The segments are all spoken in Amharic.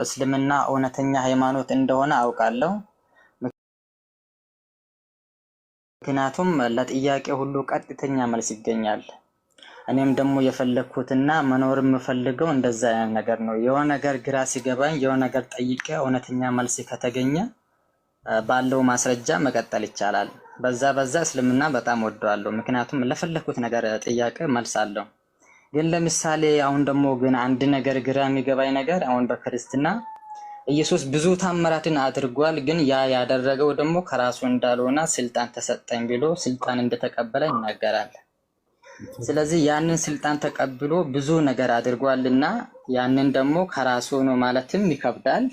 እስልምና እውነተኛ ሃይማኖት እንደሆነ አውቃለሁ። ምክንያቱም ለጥያቄ ሁሉ ቀጥተኛ መልስ ይገኛል። እኔም ደግሞ የፈለኩትና መኖር የምፈልገው እንደዛ አይነት ነገር ነው። የሆነ ነገር ግራ ሲገባኝ የሆነ ነገር ጠይቄ እውነተኛ መልስ ከተገኘ ባለው ማስረጃ መቀጠል ይቻላል። በዛ እስልምና በጣም ወደዋለሁ። ምክንያቱም ለፈለኩት ነገር ጥያቄ መልስ አለው። ግን ለምሳሌ አሁን ደግሞ ግን አንድ ነገር ግራ የሚገባኝ ነገር አሁን በክርስትና ኢየሱስ ብዙ ታምራትን አድርጓል። ግን ያ ያደረገው ደግሞ ከራሱ እንዳልሆነ ስልጣን ተሰጠኝ ብሎ ስልጣን እንደተቀበለ ይናገራል። ስለዚህ ያንን ስልጣን ተቀብሎ ብዙ ነገር አድርጓልና ያንን ደግሞ ከራሱ ነው ማለትም ይከብዳል።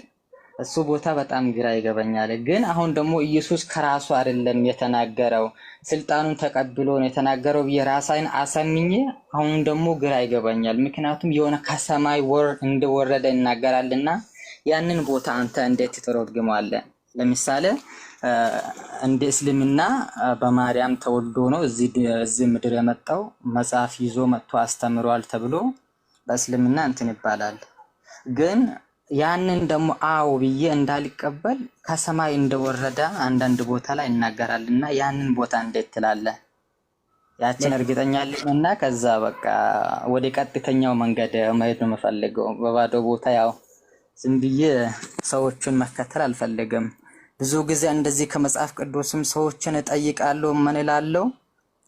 እሱ ቦታ በጣም ግራ ይገባኛል። ግን አሁን ደግሞ ኢየሱስ ከራሱ አይደለም የተናገረው ስልጣኑን ተቀብሎ ነው የተናገረው የራሳይን አሳምኜ አሁን ደግሞ ግራ ይገባኛል። ምክንያቱም የሆነ ከሰማይ እንደወረደ ይናገራልና ያንን ቦታ አንተ እንዴት ትተረጉመዋለህ? ለምሳሌ እንደ እስልምና በማርያም ተወልዶ ነው እዚህ ምድር የመጣው መጽሐፍ ይዞ መጥቶ አስተምሯል ተብሎ በእስልምና እንትን ይባላል። ግን ያንን ደግሞ አዎ ብዬ እንዳልቀበል ከሰማይ እንደወረደ አንዳንድ ቦታ ላይ ይናገራልና ያንን ቦታ እንዴት ትላለህ? ያችን እርግጠኛ ልኝና ከዛ በቃ ወደ ቀጥተኛው መንገድ መሄድ ነው የምፈልገው። በባዶ ቦታ ያው ዝም ብዬ ሰዎችን መከተል አልፈልግም። ብዙ ጊዜ እንደዚህ ከመጽሐፍ ቅዱስም ሰዎችን እጠይቃለሁ። ምን እላለሁ?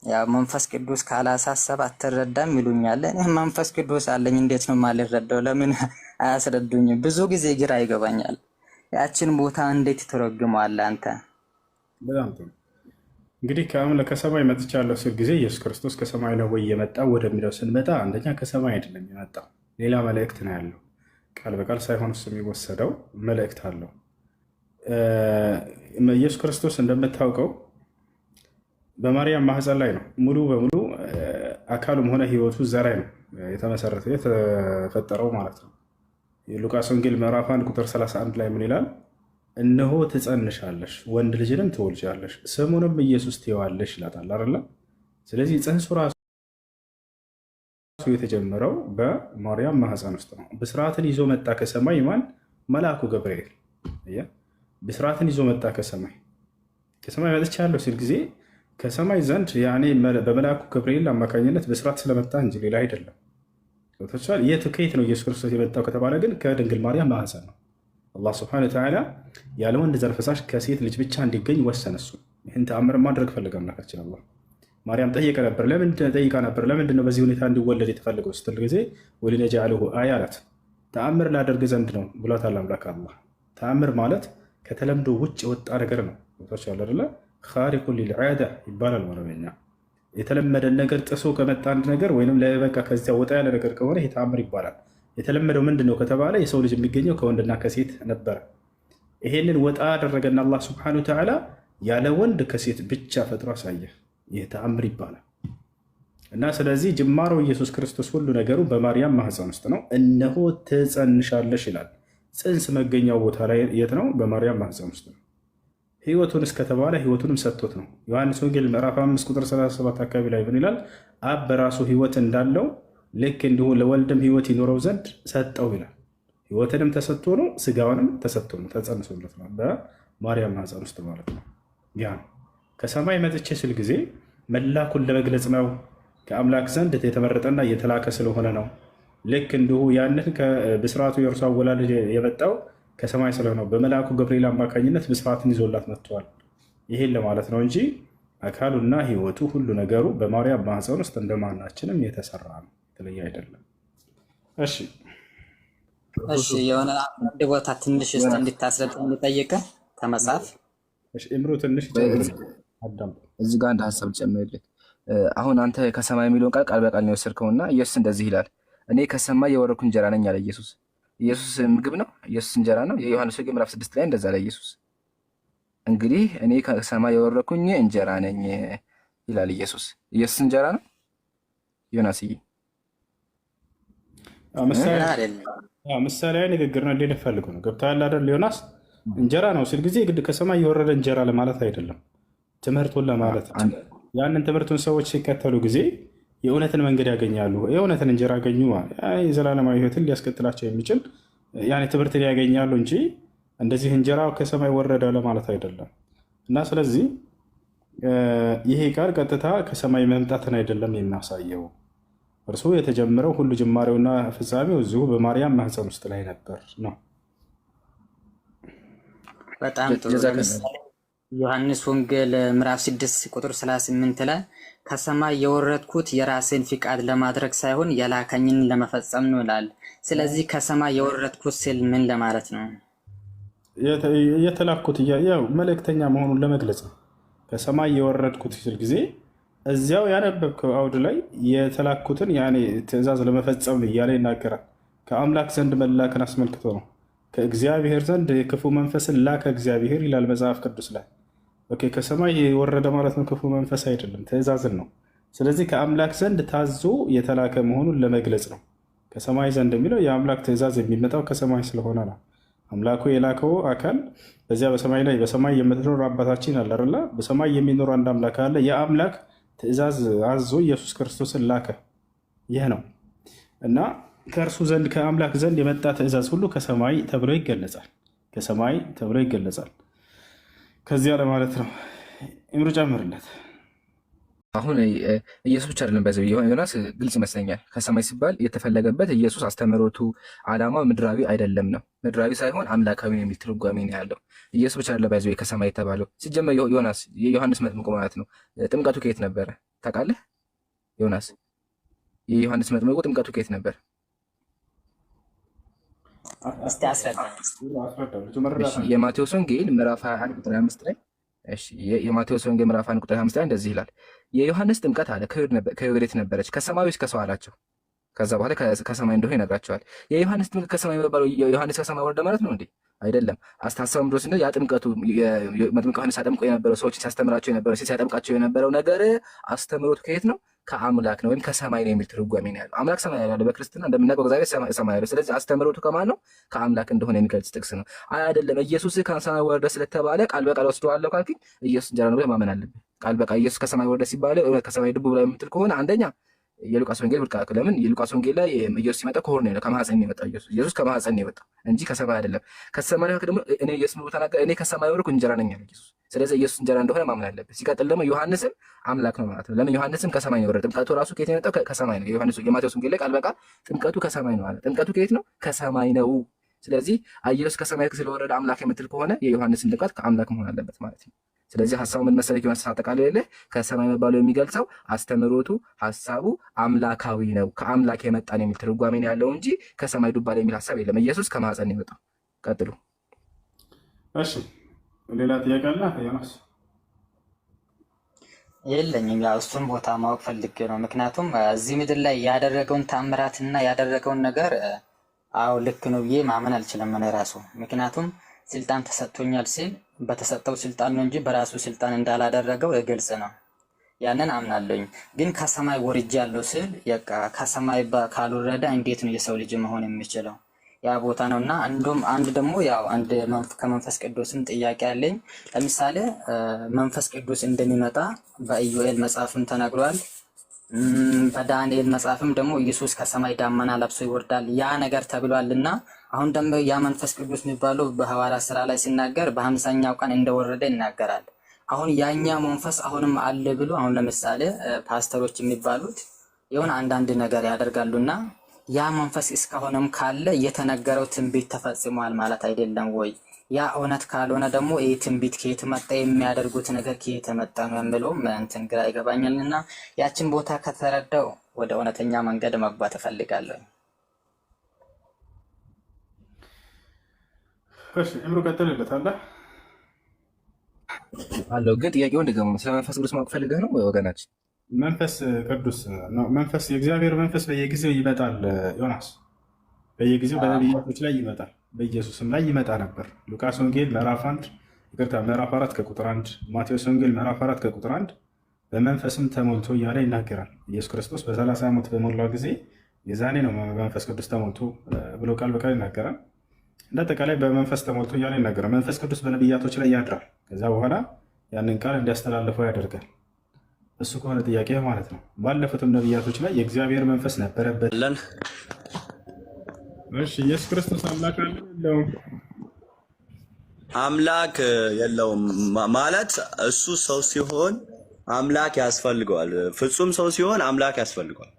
ያው መንፈስ ቅዱስ ካላሳሰብ አትረዳም ይሉኛል። እኔ መንፈስ ቅዱስ አለኝ እንዴት ነው የማልረዳው? ለምን አያስረዱኝም? ብዙ ጊዜ ግራ ይገባኛል። ያችን ቦታ እንዴት ትተረጉመዋለህ አንተ? በጣም ጥሩ። እንግዲህ ከሰማይ መጥቻለሁ ሲል ጊዜ ኢየሱስ ክርስቶስ ከሰማይ ነው ወይ የመጣው ወደሚለው ስንመጣ አንደኛ ከሰማይ አይደለም የመጣው፣ ሌላ መልእክት ነው ያለው። ቃል በቃል ሳይሆን እሱ የሚወሰደው መልእክት አለው። ኢየሱስ ክርስቶስ እንደምታውቀው በማርያም ማህፀን ላይ ነው ሙሉ በሙሉ አካሉም ሆነ ህይወቱ እዛ ላይ ነው የተመሰረተው የተፈጠረው ማለት ነው። የሉቃስ ወንጌል ምዕራፍ 1 ቁጥር 31 ላይ ምን ይላል? እነሆ ትጸንሻለሽ፣ ወንድ ልጅንም ትወልጃለሽ፣ ስሙንም ኢየሱስ ትይዋለሽ ይላታል አይደለ? ስለዚህ ጽንሱ ራሱ የተጀመረው በማርያም ማህፀን ውስጥ ነው። ብስራትን ይዞ መጣ ከሰማይ ማን? መልአኩ ገብርኤል። ብስራትን ይዞ መጣ ከሰማይ መጥቻለሁ ሲል ጊዜ ከሰማይ ዘንድ ያኔ በመልአኩ ገብርኤል አማካኝነት ብስራት ስለመጣ እንጂ ሌላ አይደለም። ከየት ነው ኢየሱስ ክርስቶስ የመጣው ከተባለ ግን ከድንግል ማርያም ማህፀን ነው። አላህ ስብሐነሁ ወተዓላ ያለ ወንድ ዘር ፈሳሽ ከሴት ልጅ ብቻ እንዲገኝ ወሰነ። እሱ ይህን ተአምር ማድረግ ፈለገ አምላካችን አላህ። ማርያም ጠይቃ ነበር። ለምንድን ነው በዚህ ሁኔታ እንዲወለድ የተፈለገው ስትል ጊዜ ወሊነጅዐለሁ አያ አላት። ተአምር ላደርግ ዘንድ ነው ብሏታል አምላክ አላህ። ተአምር ማለት ከተለምዶ ውጭ የወጣ ነገር ነው። ቦታቸው አይደለ? ኻሪቁን ሊልዓዳ ይባላል በአረበኛ። የተለመደን ነገር ጥሶ ከመጣ አንድ ነገር ወይም ለበቃ ከዚያ ወጣ ያለ ነገር ከሆነ ይህ ተአምር ይባላል። የተለመደው ምንድን ነው ከተባለ የሰው ልጅ የሚገኘው ከወንድና ከሴት ነበረ። ይሄንን ወጣ አደረገና አላህ ሱብሓነሁ ወተዓላ ያለ ወንድ ከሴት ብቻ ፈጥሮ አሳየ። ይህ ተአምር ይባላል። እና ስለዚህ ጅማሮ ኢየሱስ ክርስቶስ ሁሉ ነገሩ በማርያም ማህፀን ውስጥ ነው። እነሆ ትጸንሻለሽ ይላል። ጽንስ መገኛው ቦታ ላይ የት ነው? በማርያም ማህፀን ውስጥ ነው። ህይወቱን እስከተባለ ህይወቱንም ሰጥቶት ነው። ዮሐንስ ወንጌል ምዕራፍ 5 ቁጥር 37 አካባቢ ላይ ምን ይላል? አብ በራሱ ህይወት እንዳለው ልክ እንዲሁ ለወልድም ህይወት ይኖረው ዘንድ ሰጠው ይላል። ህይወትንም ተሰጥቶ ነው፣ ስጋውንም ተሰጥቶ ነው፣ ተጸንሶለት ነው በማርያም ማህፀን ውስጥ ማለት ነው። ያ ከሰማይ መጥቼ ስል ጊዜ መላኩን ለመግለጽ ነው። ከአምላክ ዘንድ የተመረጠና የተላከ ስለሆነ ነው። ልክ እንዲሁ ያንን ከብስራቱ የእርሱ አወላለድ የመጣው ከሰማይ ስለሆነው በመልአኩ ገብርኤል አማካኝነት ብስራትን ይዞላት መጥተዋል። ይሄን ለማለት ነው እንጂ አካሉና ህይወቱ ሁሉ ነገሩ በማርያም ማህፀን ውስጥ እንደማናችንም የተሰራ ነው፣ የተለየ አይደለም። እሺ የሆነ አንድ ቦታ ትንሽ እስቲ እንድታስረዳ እንጠይቅህ ከመጽሐፍ እምሩ ትንሽ አዳም እዚህ ጋር አንድ ሀሳብ ጨምርልህ። አሁን አንተ ከሰማይ የሚለውን ቃል በቃል ነው የወሰድከውና ኢየሱስ እንደዚህ ይላል፣ እኔ ከሰማይ የወረድኩ እንጀራ ነኝ አለ ኢየሱስ። ኢየሱስ ምግብ ነው፣ ኢየሱስ እንጀራ ነው። የዮሐንስ ወንጌል ምዕራፍ 6 ላይ እንደዛ ላይ ኢየሱስ እንግዲህ እኔ ከሰማይ የወረድኩኝ እንጀራ ነኝ ይላል ኢየሱስ። ኢየሱስ እንጀራ ነው ዮናስዬ? ምሳሌያዊ ንግግር ነው። እንዴት ፈልገው ነው ገብቶሃል አይደል? ዮናስ እንጀራ ነው ሲል ጊዜ ግድ ከሰማይ የወረደ እንጀራ ለማለት አይደለም፣ ትምህርቱን ለማለት ነው። ያንን ትምህርቱን ሰዎች ሲከተሉ ጊዜ የእውነትን መንገድ ያገኛሉ። የእውነትን እንጀራ ያገኙ የዘላለማዊ ሕይወትን ሊያስቀጥላቸው የሚችል ያኔ ትምህርት ያገኛሉ እንጂ እንደዚህ እንጀራ ከሰማይ ወረደ ለማለት አይደለም። እና ስለዚህ ይሄ ቃል ቀጥታ ከሰማይ መምጣትን አይደለም የሚያሳየው። እርሱ የተጀመረው ሁሉ ጅማሬውና ፍጻሜው እዚሁ በማርያም ማህፀን ውስጥ ላይ ነበር ነው። በጣም ጥሩ። ለምሳሌ ዮሐንስ ወንጌል ምዕራፍ 6 ቁጥር 38 ላይ ከሰማይ የወረድኩት የራሴን ፍቃድ ለማድረግ ሳይሆን የላከኝን ለመፈጸም ነው ይላል። ስለዚህ ከሰማይ የወረድኩት ሲል ምን ለማለት ነው? የተላኩት ያው መልእክተኛ መሆኑን ለመግለጽ ነው። ከሰማይ የወረድኩት ሲል ጊዜ እዚያው ያነበብከው አውድ ላይ የተላኩትን ያኔ ትእዛዝ ለመፈጸም እያለ ይናገራል። ከአምላክ ዘንድ መላክን አስመልክቶ ነው። ከእግዚአብሔር ዘንድ የክፉ መንፈስን ላከ እግዚአብሔር ይላል መጽሐፍ ቅዱስ ላይ። ኦኬ፣ ከሰማይ የወረደ ማለት ነው ክፉ መንፈስ አይደለም፣ ትእዛዝን ነው። ስለዚህ ከአምላክ ዘንድ ታዞ የተላከ መሆኑን ለመግለጽ ነው። ከሰማይ ዘንድ የሚለው የአምላክ ትእዛዝ የሚመጣው ከሰማይ ስለሆነ ነው። አምላኩ የላከው አካል በዚያ በሰማይ ላይ በሰማይ የምትኖር አባታችን አለ አይደለ? በሰማይ የሚኖር አንድ አምላክ አለ። የአምላክ ትእዛዝ አዞ ኢየሱስ ክርስቶስን ላከ። ይህ ነው እና ከእርሱ ዘንድ ከአምላክ ዘንድ የመጣ ትእዛዝ ሁሉ ከሰማይ ተብሎ ይገለጻል። ከሰማይ ተብሎ ይገለጻል። ከዚያ ለማለት ነው። ኢምሩ ጨምርለት። አሁን ኢየሱስ ብቻ አይደለም በዚህ ዮናስ ግልጽ ይመስለኛል። ከሰማይ ሲባል የተፈለገበት ኢየሱስ አስተምህሮቱ ዓላማው ምድራዊ አይደለም ነው። ምድራዊ ሳይሆን አምላካዊ የሚል ትርጓሜ ነው ያለው። ኢየሱስ ብቻ አይደለም በዚህ ከሰማይ የተባለው። ሲጀመር ዮናስ የዮሐንስ መጥምቁ ማለት ነው። ጥምቀቱ ከየት ነበረ ታውቃለህ? ዮናስ የዮሐንስ መጥምቁ ጥምቀቱ ከየት ነበር? እስቲ አስረዳ። የማቴዎስ ወንጌል ምዕራፍ 21 ቁጥር 25 ላይ የማቴዎስ ወንጌል ምዕራፍ 1 ቁጥር 25 ላይ እንደዚህ ይላል፣ የዮሐንስ ጥምቀት አለ ከወዴት ነበረች? ከሰማይ ወይስ ከሰው አላቸው። ከዛ በኋላ ከሰማይ እንደሆነ ይነግራቸዋል። የዮሐንስ ጥምቀት ከሰማይ የሚባለው ዮሐንስ ከሰማይ ወረደ ማለት ነው እንዴ? አይደለም። አስተሳሰብ ምድሮስ ያ ጥምቀቱ መጥምቀ ዮሐንስ ሲያጠምቀው የነበረው ሰዎች ሲያስተምራቸው የነበረው ሲያጠምቃቸው የነበረው ነገር አስተምሮቱ ከየት ነው? ከአምላክ ነው ወይም ከሰማይ ነው የሚል ትርጓሜ ነው ያለው። አምላክ ሰማይ ያለው በክርስትና እንደምናውቀው እግዚአብሔር ሰማይ ያለው። ስለዚህ አስተምሮቱ ከማን ነው? ከአምላክ እንደሆነ የሚገልጽ ጥቅስ ነው። አይደለም ኢየሱስ ከሰማይ ወረደ ስለተባለ ቃል በቃል ወስደዋለሁ ካልክ ኢየሱስ እንጀራ ነው ብለህ ማመን አለብህ። ቃል በቃል ኢየሱስ ከሰማይ ወረደ ሲባል እውነት ከሰማይ ድቡ ብላ የምትል ከሆነ አንደኛ የሉቃስ ወንጌል ብርቅ። ለምን የሉቃስ ወንጌል ላይ ኢየሱስ ሲመጣ ከሆር ነው ከማህፀን ነው የመጣው። ኢየሱስ ከማህፀን ነው የመጣው እንጂ ከሰማይ አይደለም። ከሰማይ ደግሞ እኔ ኢየሱስ ነው ተናገረ፣ እኔ ከሰማይ ወረድኩ እንጀራ ነኝ አለ ኢየሱስ። ስለዚህ ኢየሱስ እንጀራ እንደሆነ ማመን አለበት። ሲቀጥል ደግሞ ዮሐንስም አምላክ ነው ማለት ነው። ለምን ዮሐንስም ከሰማይ ነው የወረደ። ጥምቀቱ ራሱ ከየት ነው የመጣው? ከሰማይ ነው። የማቴዎስ ወንጌል ላይ ቃል በቃል ጥምቀቱ ከሰማይ ነው አለ። ጥምቀቱ ከየት ነው? ከሰማይ ነው። ስለዚህ ኢየሱስ ከሰማይ ስለወረደ አምላክ የምትል ከሆነ የዮሐንስን ጥምቀት ከአምላክ መሆን አለበት ማለት ነው። ስለዚህ ሐሳቡ ምን መሰለህ? ዮሐንስ አጠቃላይ ከሰማይ መባሉ የሚገልጸው አስተምሮቱ ሐሳቡ አምላካዊ ነው፣ ከአምላክ የመጣ ነው የሚል ትርጓሜ ነው ያለው እንጂ ከሰማይ ዱባ ላይ የሚል ሐሳብ የለም። ኢየሱስ ከማህፀን ነው የመጣው። ቀጥሉ። እሺ፣ ሌላ ጥያቄ አለ ዮናስ? የለኝም። ያው እሱን ቦታ ማወቅ ፈልጌ ነው። ምክንያቱም እዚህ ምድር ላይ ያደረገውን ተአምራትና ያደረገውን ነገር አዎ ልክ ነው ብዬ ማመን አልችልም እኔ ራሱ። ምክንያቱም ስልጣን ተሰጥቶኛል ሲል በተሰጠው ስልጣን ነው እንጂ በራሱ ስልጣን እንዳላደረገው ግልጽ ነው። ያንን አምናለኝ። ግን ከሰማይ ወርጃ ያለው ሲል ከሰማይ ካልወረደ እንዴት ነው የሰው ልጅ መሆን የሚችለው? ያ ቦታ ነውና አንድ ደግሞ ያው አንድ ከመንፈስ ቅዱስም ጥያቄ አለኝ። ለምሳሌ መንፈስ ቅዱስ እንደሚመጣ በኢዮኤል መጽሐፍም ተነግሯል። በዳንኤል መጽሐፍም ደግሞ ኢየሱስ ከሰማይ ዳመና ለብሶ ይወርዳል ያ ነገር ተብሏልና አሁን ደግሞ ያ መንፈስ ቅዱስ የሚባለው በሐዋርያት ሥራ ላይ ሲናገር በ50ኛው ቀን እንደወረደ ይናገራል። አሁን ያኛ መንፈስ አሁንም አለ ብሎ አሁን ለምሳሌ ፓስተሮች የሚባሉት የሆነ አንዳንድ ነገር ያደርጋሉና ያ መንፈስ እስከሆነም ካለ የተነገረው ትንቢት ተፈጽሟል ማለት አይደለም ወይ? ያ እውነት ካልሆነ ደግሞ ይህ ትንቢት ከየት መጣ? የሚያደርጉት ነገር ከየት መጣ ነው የምለውም እንትን ግራ ይገባኛልና ያችን ቦታ ከተረዳው ወደ እውነተኛ መንገድ መግባት እፈልጋለሁ። እሺ እምሩ ቀጥልለታለህ አለው። ግን ጥያቄው እንደገና ስለ መንፈስ ቅዱስ ማወቅ ፈልገህ ነው ወገናችን? መንፈስ ቅዱስ ነው። መንፈስ የእግዚአብሔር መንፈስ በየጊዜው ይመጣል ዮናስ፣ በየጊዜው በነቢያቶች ላይ ይመጣል፣ በኢየሱስም ላይ ይመጣ ነበር። ሉቃስ ወንጌል ምዕራፍ 4 ከቁጥር 1፣ ማቴዎስ ወንጌል ምዕራፍ 4 ከቁጥር 1 በመንፈስም ተሞልቶ እያለ ይናገራል። ኢየሱስ ክርስቶስ በ30 ዓመት በሞላው ጊዜ የዛኔ ነው በመንፈስ ቅዱስ ተሞልቶ ብሎ ቃል በቃል ይናገራል። እንደ አጠቃላይ በመንፈስ ተሞልቶ እያለ ይናገራል። መንፈስ ቅዱስ በነቢያቶች ላይ ያድራል። ከዛ በኋላ ያንን ቃል እንዲያስተላልፈው ያደርጋል። እሱ ከሆነ ጥያቄ ማለት ነው። ባለፉትም ነቢያቶች ላይ የእግዚአብሔር መንፈስ ነበረበት። እሺ ኢየሱስ ክርስቶስ አምላክ አለው የለውም? አምላክ የለውም ማለት እሱ ሰው ሲሆን አምላክ ያስፈልገዋል። ፍጹም ሰው ሲሆን አምላክ ያስፈልገዋል።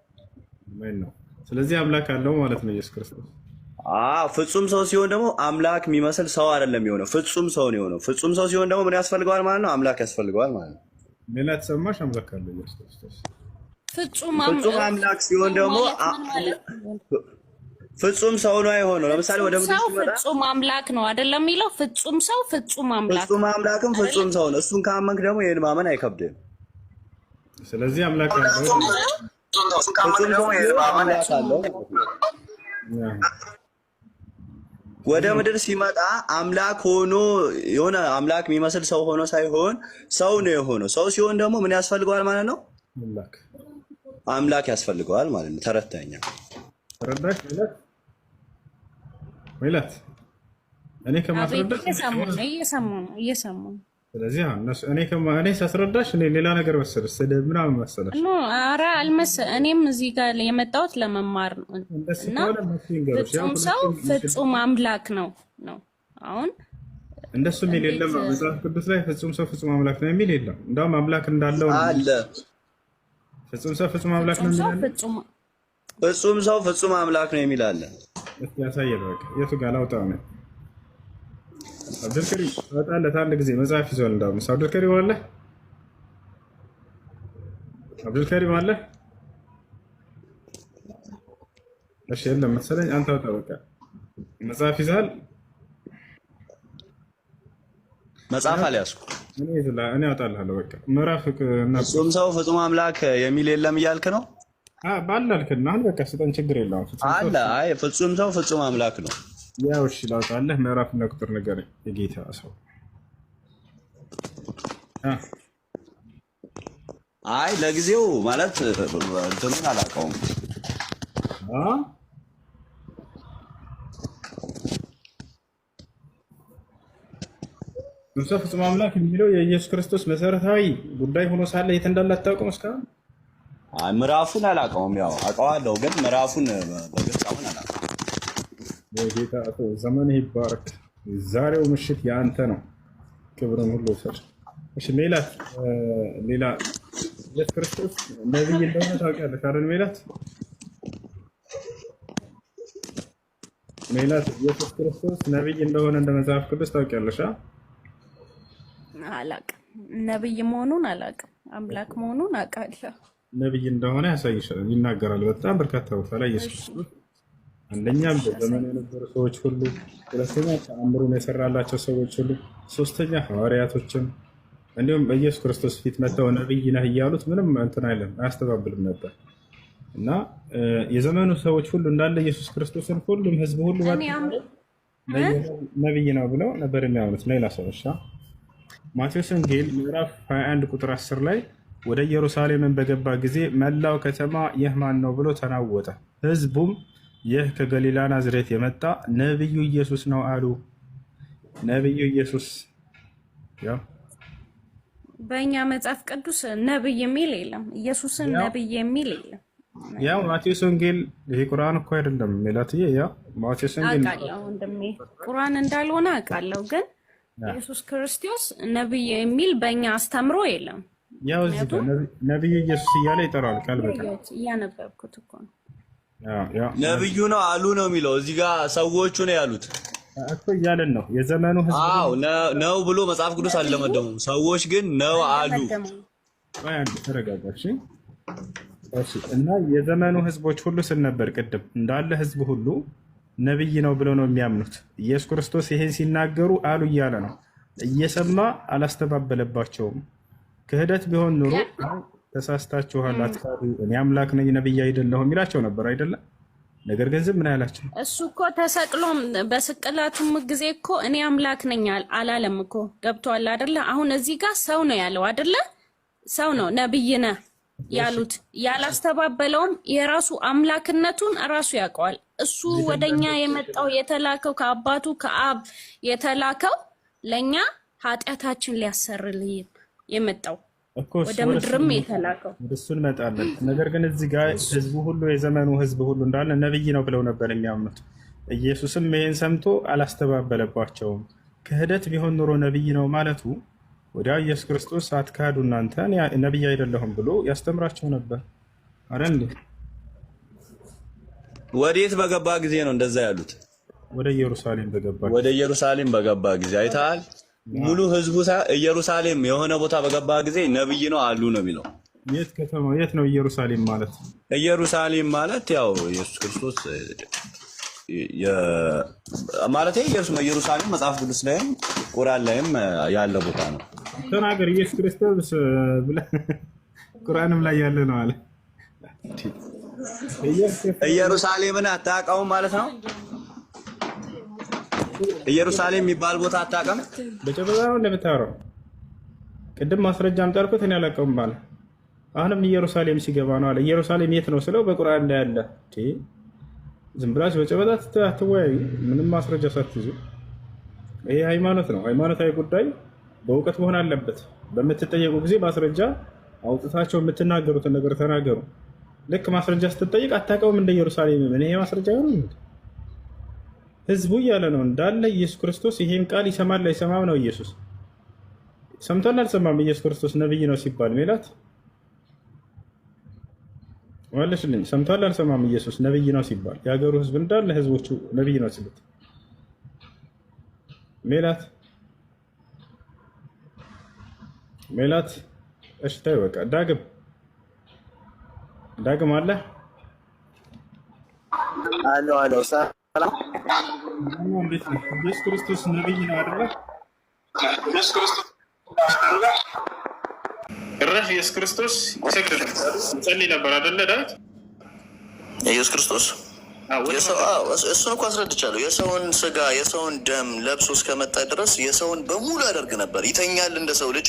ምን ነው? ስለዚህ አምላክ አለው ማለት ነው ኢየሱስ ክርስቶስ። ፍጹም ሰው ሲሆን ደግሞ አምላክ የሚመስል ሰው አይደለም የሆነው፣ ፍጹም ሰው ነው የሆነው። ፍጹም ሰው ሲሆን ደግሞ ምን ያስፈልገዋል ማለት ነው? አምላክ ያስፈልገዋል ማለት ነው። ሌላ ተሰማሽ? አምላክ አለው ኢየሱስ ክርስቶስ። ፍጹም አምላክ ሲሆን ደግሞ ፍጹም ሰው ነው የሆነው። ለምሳሌ ወደ ምድር ሲመጣ ፍጹም አምላክ ነው አይደለም የሚለው? ፍጹም ሰው ፍጹም አምላክ፣ ፍጹም አምላክም ፍጹም ሰው ነው። እሱን ካመንክ ደግሞ ይሄን ማመን አይከብድም። ስለዚህ አምላክ አለው፣ ፍጹም ሰው ይሄን ማመን አለው። ወደ ምድር ሲመጣ አምላክ ሆኖ የሆነ አምላክ የሚመስል ሰው ሆኖ ሳይሆን ሰው ነው የሆነው። ሰው ሲሆን ደግሞ ምን ያስፈልገዋል ማለት ነው? አምላክ ያስፈልገዋል ማለት ነው። ተረዳኛ? ተረዳሽ? ወይላት እኔ ከማስረዳሽ እየሰማሁ ስለዚህ እኔ ሳስረዳሽ እኔ ሌላ ነገር መሰለሽ ስድብ ምናምን መሰለሽ። ኧረ አልመሰለኝም። እኔም እዚህ ጋር የመጣሁት ለመማር ነው እና ፍጹም ሰው ፍጹም አምላክ ነው። አሁን እንደሱ የሚል የለም መጽሐፍ ቅዱስ ላይ ፍጹም ሰው ፍጹም አምላክ ነው የሚል የለም። እንደውም አምላክ እንዳለው አለ። ፍጹም ሰው ፍጹም አምላክ ነው የሚል ፍጹም ሰው ፍጹም አምላክ ነው የሚል አለ። እስቲ ያሳየን። በቃ የቱ ጋር ላውጣው ነው? አብዱልከሪም ወጣለት አንድ ጊዜ መጽሐፍ ይዟል። እንዳውም አብዱልከሪም አለ፣ አብዱልከሪም አለ። እሺ የለም መሰለኝ። አንተ አውጣ በቃ መጽሐፍ ይዟል። መጽሐፍ አልያዝኩም እኔ አውጣልሃለሁ። በቃ ምዕራፍ ፍጹም ሰው ፍጹም አምላክ የሚል የለም እያልክ ነው? ባላልክና አሁን በቃ ስጠን፣ ችግር የለውም አለ። አይ ፍጹም ሰው ፍጹም አምላክ ነው። ያው እሺ ላውጣለህ። ምዕራፍና ቁጥር ንገረኝ የጌታ ሰው። አይ ለጊዜው ማለት እንትኑን አላውቀውም። ፍጹም አምላክ የሚለው የኢየሱስ ክርስቶስ መሰረታዊ ጉዳይ ሆኖ ሳለ የት እንዳለ አታውቅም እስካሁን? ምዕራፉን አላውቀውም። ያው አውቀዋለሁ ግን ምዕራፉን በግልጽ አሁን አላውቀውም። የጌታ ዘመንህ ይባረክ። ዛሬው ምሽት የአንተ ነው፣ ክብርን ሁሉ ውሰድ። እሺ ሜላት፣ ሌላ ኢየሱስ ክርስቶስ ነብይ እንደሆነ ታውቂያለሽ አይደል? ሜላት ኢየሱስ ክርስቶስ ነብይ እንደሆነ እንደ መጽሐፍ ቅዱስ ታውቂያለሽ? አላውቅም። ነብይ መሆኑን አላውቅም። አምላክ መሆኑን አውቃለሁ። ነብይ እንደሆነ ያሳይሻል፣ ይናገራል በጣም በርካታ ቦታ ላይ ኢየሱስ ክርስቶስ። አንደኛም በዘመኑ የነበሩ ሰዎች ሁሉ፣ ሁለተኛ ተአምሩን የሰራላቸው ሰዎች ሁሉ፣ ሶስተኛ ሐዋርያቶችም እንዲሁም በኢየሱስ ክርስቶስ ፊት መጥተው ነብይ ነህ እያሉት ምንም እንትን አይልም፣ አያስተባብልም ነበር እና የዘመኑ ሰዎች ሁሉ እንዳለ ኢየሱስ ክርስቶስን ሁሉም ህዝብ ሁሉ ነብይ ነው ብለው ነበር የሚያምኑት። ሌላ ሰዎች ማቴዎስ ወንጌል ምዕራፍ 21 ቁጥር 10 ላይ ወደ ኢየሩሳሌምን በገባ ጊዜ መላው ከተማ ይህ ማን ነው ብሎ ተናወጠ። ህዝቡም ይህ ከገሊላ ናዝሬት የመጣ ነብዩ ኢየሱስ ነው አሉ። ነብዩ ኢየሱስ ያው በእኛ መጽሐፍ ቅዱስ ነብይ የሚል የለም። ኢየሱስን ነብይ የሚል የለም። ያው ማቴዎስ ወንጌል ይሄ ቁርአን እኮ አይደለም ሜላትዬ። ያው ማቴዎስ ወንጌል አውቃለሁ ወንድሜ፣ ቁርአን እንዳልሆነ አውቃለሁ። ግን ኢየሱስ ክርስቶስ ነብይ የሚል በእኛ አስተምሮ የለም። ያው እዚህ ጋር ነብዩ ኢየሱስ እያለ ይጠራል ቃል በቃል እያነበብኩት እኮ ነው። ነብዩ ነው አሉ ነው የሚለው። እዚህ ጋር ሰዎቹ ነው ያሉት እኮ እያለን ነው የዘመኑ ህዝብ ነው ብሎ መጽሐፍ ቅዱስ አልለመደሙም። ሰዎች ግን ነው አሉ። ተረጋጋሽ እና የዘመኑ ህዝቦች ሁሉ ስል ነበር ቅድም እንዳለ ህዝብ ሁሉ ነብይ ነው ብለው ነው የሚያምኑት። ኢየሱስ ክርስቶስ ይሄን ሲናገሩ አሉ እያለ ነው። እየሰማ አላስተባበለባቸውም። ክህደት ቢሆን ኑሮ ተሳስታችኋል፣ አትካዱ፣ እኔ አምላክ ነኝ ነብይ አይደለሁም ይላቸው ነበር አይደለም። ነገር ግን ዝም ምን ያላቸው እሱ እኮ ተሰቅሎም በስቅላቱም ጊዜ እኮ እኔ አምላክ ነኝ አላለም እኮ። ገብቷል አይደለ? አሁን እዚህ ጋር ሰው ነው ያለው አይደለ? ሰው ነው ነብይ ነህ ያሉት። ያላስተባበለውም የራሱ አምላክነቱን ራሱ ያውቀዋል። እሱ ወደኛ የመጣው የተላከው ከአባቱ ከአብ የተላከው ለኛ ኃጢአታችን ሊያሰርልኝ የመጣው ወደ ምድርም የተላከው እሱ እንመጣለን። ነገር ግን እዚህ ጋር ህዝቡ ሁሉ የዘመኑ ህዝብ ሁሉ እንዳለ ነብይ ነው ብለው ነበር የሚያምኑት። ኢየሱስም ይሄን ሰምቶ አላስተባበለባቸውም። ክህደት ቢሆን ኑሮ ነቢይ ነው ማለቱ ወዲያ ኢየሱስ ክርስቶስ አትካዱ እናንተ ነቢይ አይደለሁም ብሎ ያስተምራቸው ነበር። አረ እንዴ ወዴት በገባ ጊዜ ነው እንደዛ ያሉት? ወደ ኢየሩሳሌም በገባ ወደ ኢየሩሳሌም በገባ ጊዜ አይተሃል? ሙሉ ህዝቡ ኢየሩሳሌም የሆነ ቦታ በገባ ጊዜ ነብይ ነው አሉ ነው የሚለው። የት ከተማ የት ነው ኢየሩሳሌም ማለት? ኢየሩሳሌም ማለት ያው ኢየሱስ ክርስቶስ ማለት ኢየሩሳሌም መጽሐፍ ቅዱስ ላይም ቁርአን ላይም ያለ ቦታ ነው። ተናገር። ኢየሱስ ክርስቶስ ቁርአንም ላይ ያለ ነው አለ። ኢየሩሳሌምን አታውቀውም ማለት ነው? ኢየሩሳሌም የሚባል ቦታ አታውቅም? በጨበጣ ነው እንደምታወራው። ቅድም ማስረጃ አምጣልኩት እኔ አላውቀውም ማለት አሁንም ኢየሩሳሌም ሲገባ ነው አለ። ኢየሩሳሌም የት ነው ስለው በቁርአን ላይ ያለ። ዝም ብላችሁ በጨበጣ አትወያዩ፣ ምንም ማስረጃ ሳትይዙ። ይሄ ሃይማኖት ነው። ሃይማኖታዊ ጉዳይ በእውቀት መሆን አለበት። በምትጠየቁ ጊዜ ማስረጃ አውጥታቸው የምትናገሩትን ነገር ተናገሩ። ልክ ማስረጃ ስትጠይቅ አታውቀውም እንደ ኢየሩሳሌም ምን ይሄ ማስረጃ ነው? ህዝቡ እያለ ነው እንዳለ ኢየሱስ ክርስቶስ ይሄን ቃል ይሰማል አይሰማም ነው። ኢየሱስ ሰምቷል አልሰማም? ኢየሱስ ክርስቶስ ነብይ ነው ሲባል ሜላት ወለሽልኝ ሰምቷል አልሰማም? ኢየሱስ ነብይ ነው ሲባል የሀገሩ ህዝብ እንዳለ ህዝቦቹ ነብይ ነው ሲሉት ሜላት እሺ ተይ በቃ። ዳግም አለ አሎ ሰላም። እንዴት ነው? ኢየሱስ ክርስቶስ ነብይ ነው አይደለ? ኢየሱስ ክርስቶስ ይሰግድ ነበር፣ ይጸልይ ነበር አይደለ? ዳዊት ኢየሱስ ክርስቶስ እሱን እኮ አስረድቻለሁ። የሰውን ስጋ የሰውን ደም ለብሶ እስከመጣ ድረስ የሰውን በሙሉ ያደርግ ነበር። ይተኛል እንደ ሰው ልጅ።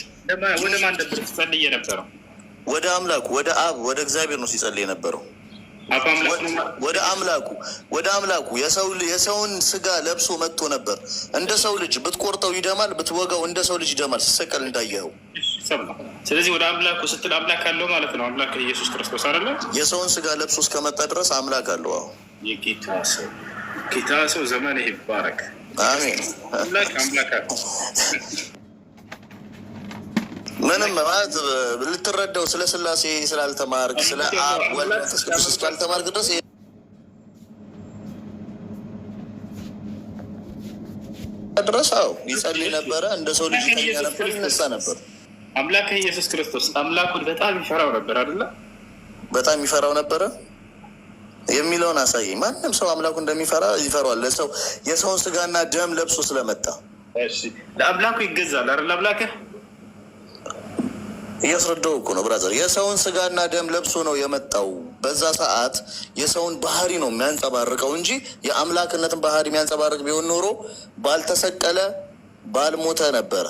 ወደ ማን ነበር ሲጸልይ የነበረው? ወደ አምላኩ ወደ አብ ወደ እግዚአብሔር ነው ሲጸልይ የነበረው። ወደ አምላኩ የሰውን ስጋ ለብሶ መጥቶ ነበር። እንደ ሰው ልጅ ብትቆርጠው ይደማል፣ ብትወጋው እንደ ሰው ልጅ ይደማል፣ ሲሰቀል እንዳየኸው። ስለዚህ ወደ አምላኩ ስትል አምላክ አለው ማለት ነው። አምላክ ኢየሱስ ክርስቶስ አይደለ? የሰውን ስጋ ለብሶ እስከመጣ ድረስ አምላክ አለው። አዎ ጌታ ሰው ዘመን ይባረክ። አሜን። አምላክ ምንም ማለት ልትረዳው ስለ ስላሴ ስላልተማርክ ስለ አብ ወልድ መንፈስ ቅዱስ ስላልተማርክ ድረስ አዎ ይጸልይ ነበረ። እንደ ሰው ልጅ ይተኛ ነበር፣ ይነሳ ነበር። አምላክ ኢየሱስ ክርስቶስ አምላኩን በጣም ይፈራው ነበር አይደለ? በጣም ይፈራው ነበረ የሚለውን አሳየኝ። ማንም ሰው አምላኩ እንደሚፈራ ይፈራዋል። ለሰው የሰውን ስጋና ደም ለብሶ ስለመጣ ለአምላኩ ይገዛል አይደል? አምላክ እያስረዳው እኮ ነው ብራዘር። የሰውን ስጋና ደም ለብሶ ነው የመጣው። በዛ ሰዓት የሰውን ባህሪ ነው የሚያንጸባርቀው እንጂ የአምላክነትን ባህሪ የሚያንጸባርቅ ቢሆን ኖሮ ባልተሰቀለ ባልሞተ ነበረ።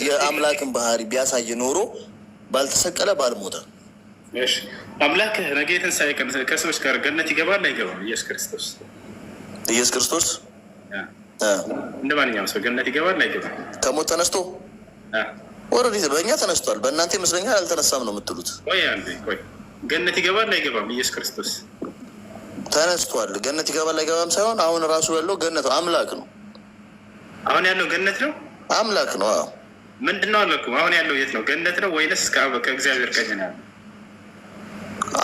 የአምላክን ባህሪ ቢያሳይ ኖሮ ባልተሰቀለ ባልሞተ። አምላክ ነገ ትንሣኤ ቀን ከሰዎች ጋር ገነት ይገባል አይገባም? ኢየሱስ ክርስቶስ እንደ ማንኛውም ሰው ገነት ይገባል አይገባም? ከሞት ተነስቶ ወረዲ በእኛ ተነስቷል። በእናንተ ይመስለኛል አልተነሳም ነው የምትሉት። ቆይ ገነት ይገባል አይገባም? ኢየሱስ ክርስቶስ ተነስቷል። ገነት ይገባል አይገባም ሳይሆን አሁን ራሱ ያለው ገነት ነው። አምላክ ነው። አሁን ያለው ገነት ነው፣ አምላክ ነው። አዎ ምንድነው አለኩም? አሁን ያለው የት ነው? ገነት ነው ወይንስ ከእግዚአብሔር ቀኝ ነው?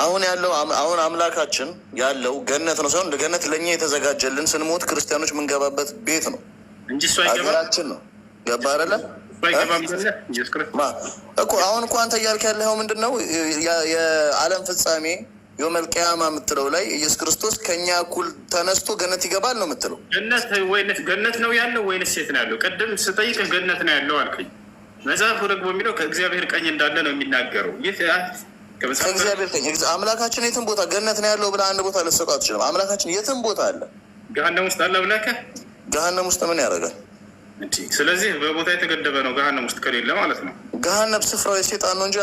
አሁን ያለው አሁን አምላካችን ያለው ገነት ነው ሳይሆን ገነት ለእኛ የተዘጋጀልን ስንሞት ክርስቲያኖች የምንገባበት ቤት ነው እንጂ እሱ አይገባም። ሀገራችን ነው። ገባ አይደለ እኮ። አሁን እኮ አንተ እያልክ ያለኸው ምንድን ነው? የዓለም ፍጻሜ የውመል ቂያማ የምትለው ላይ ኢየሱስ ክርስቶስ ከእኛ እኩል ተነስቶ ገነት ይገባል ነው የምትለው። ገነት ነው ያለው ወይንስ የት ነው ያለው? ቅድም ስጠይቅህ ገነት ነው ያለው አልከኝ። መጽሐፉ ደግሞ የሚለው ከእግዚአብሔር ቀኝ እንዳለ ነው የሚናገረው። ከእግዚአብሔር ቀኝ አምላካችን የትም ቦታ ገነት ነው ያለው ብለህ አንድ ቦታ ልትሰጠው አትችልም። አምላካችን የትም ቦታ አለ። ገሃነም ውስጥ አለ ብለህ ገሃነም ውስጥ ምን ያደርጋል? ስለዚህ በቦታ የተገደበ ነው። ገሃነም ውስጥ ከሌለ ማለት ነው። ገሃነም ስፍራው የሴጣን ነው እንጂ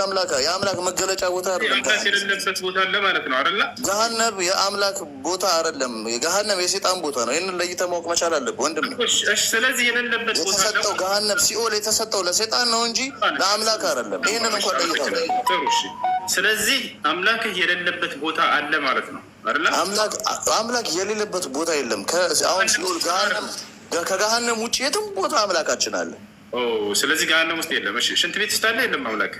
የአምላክ መገለጫ ቦታ አይደለም። የሌለበት ቦታ አለ ማለት ነው አይደለ? ገሃነም የአምላክ ቦታ አይደለም። ገሃነም የሴጣን ቦታ ነው። ይህንን ለይተህ ማወቅ መቻል አለብህ ወንድም ነው። ስለዚህ የሌለበት ቦታ የተሰጠው ገሃነም ሲኦል የተሰጠው ለሴጣን ነው እንጂ ለአምላክ አይደለም። ይህንን እንኳን ለይተህ። ስለዚህ አምላክህ የሌለበት ቦታ አለ ማለት ነው አይደለ? አምላክ የሌለበት ቦታ የለም። አሁን ሲኦል ከገሃነም ውጭ የትም ቦታ አምላካችን አለ። ስለዚህ ገሃነም ውስጥ የለም። እሺ ሽንት ቤት ውስጥ አለ የለም አምላክ?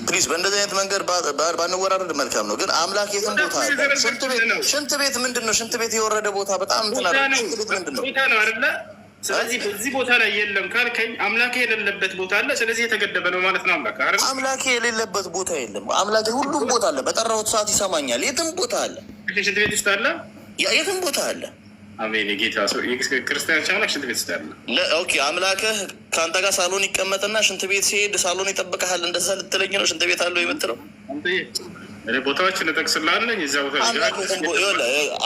ፕሊዝ በእንደዚህ አይነት መንገድ ባንወራረድ መልካም ነው። ግን አምላክ የትም ቦታ አለ። ሽንት ቤት ምንድን ነው? ሽንት ቤት የወረደ ቦታ በጣም እንትን አለ። ሽንት ቤት ምንድን ነው? ቦታ ነው አይደለ? ስለዚህ በዚህ ቦታ ላይ የለም ካልከኝ አምላክ የሌለበት ቦታ አለ። ስለዚህ የተገደበ ነው ማለት ነው አምላክ አይደል? አምላክ የሌለበት ቦታ የለም። አምላክ ሁሉም ቦታ አለ። በጠራሁት ሰዓት ይሰማኛል። የትም ቦታ አለ። ሽንት ቤት ውስጥ አለ። የትም ቦታ አለ። አሜን። የጌታ ሰው ክርስቲያኖች አምላክ ሽንት ቤት ውስጥ አለ። ኦኬ አምላክህ ከአንተ ጋር ሳሎን ይቀመጥና ሽንት ቤት ሲሄድ ሳሎን ይጠብቀሃል። እንደዛ ልትለኝ ነው ሽንት ቤት አለው የምትለው? ቦታዎችን እጠቅስልሃለሁ። እዚያ ቦታ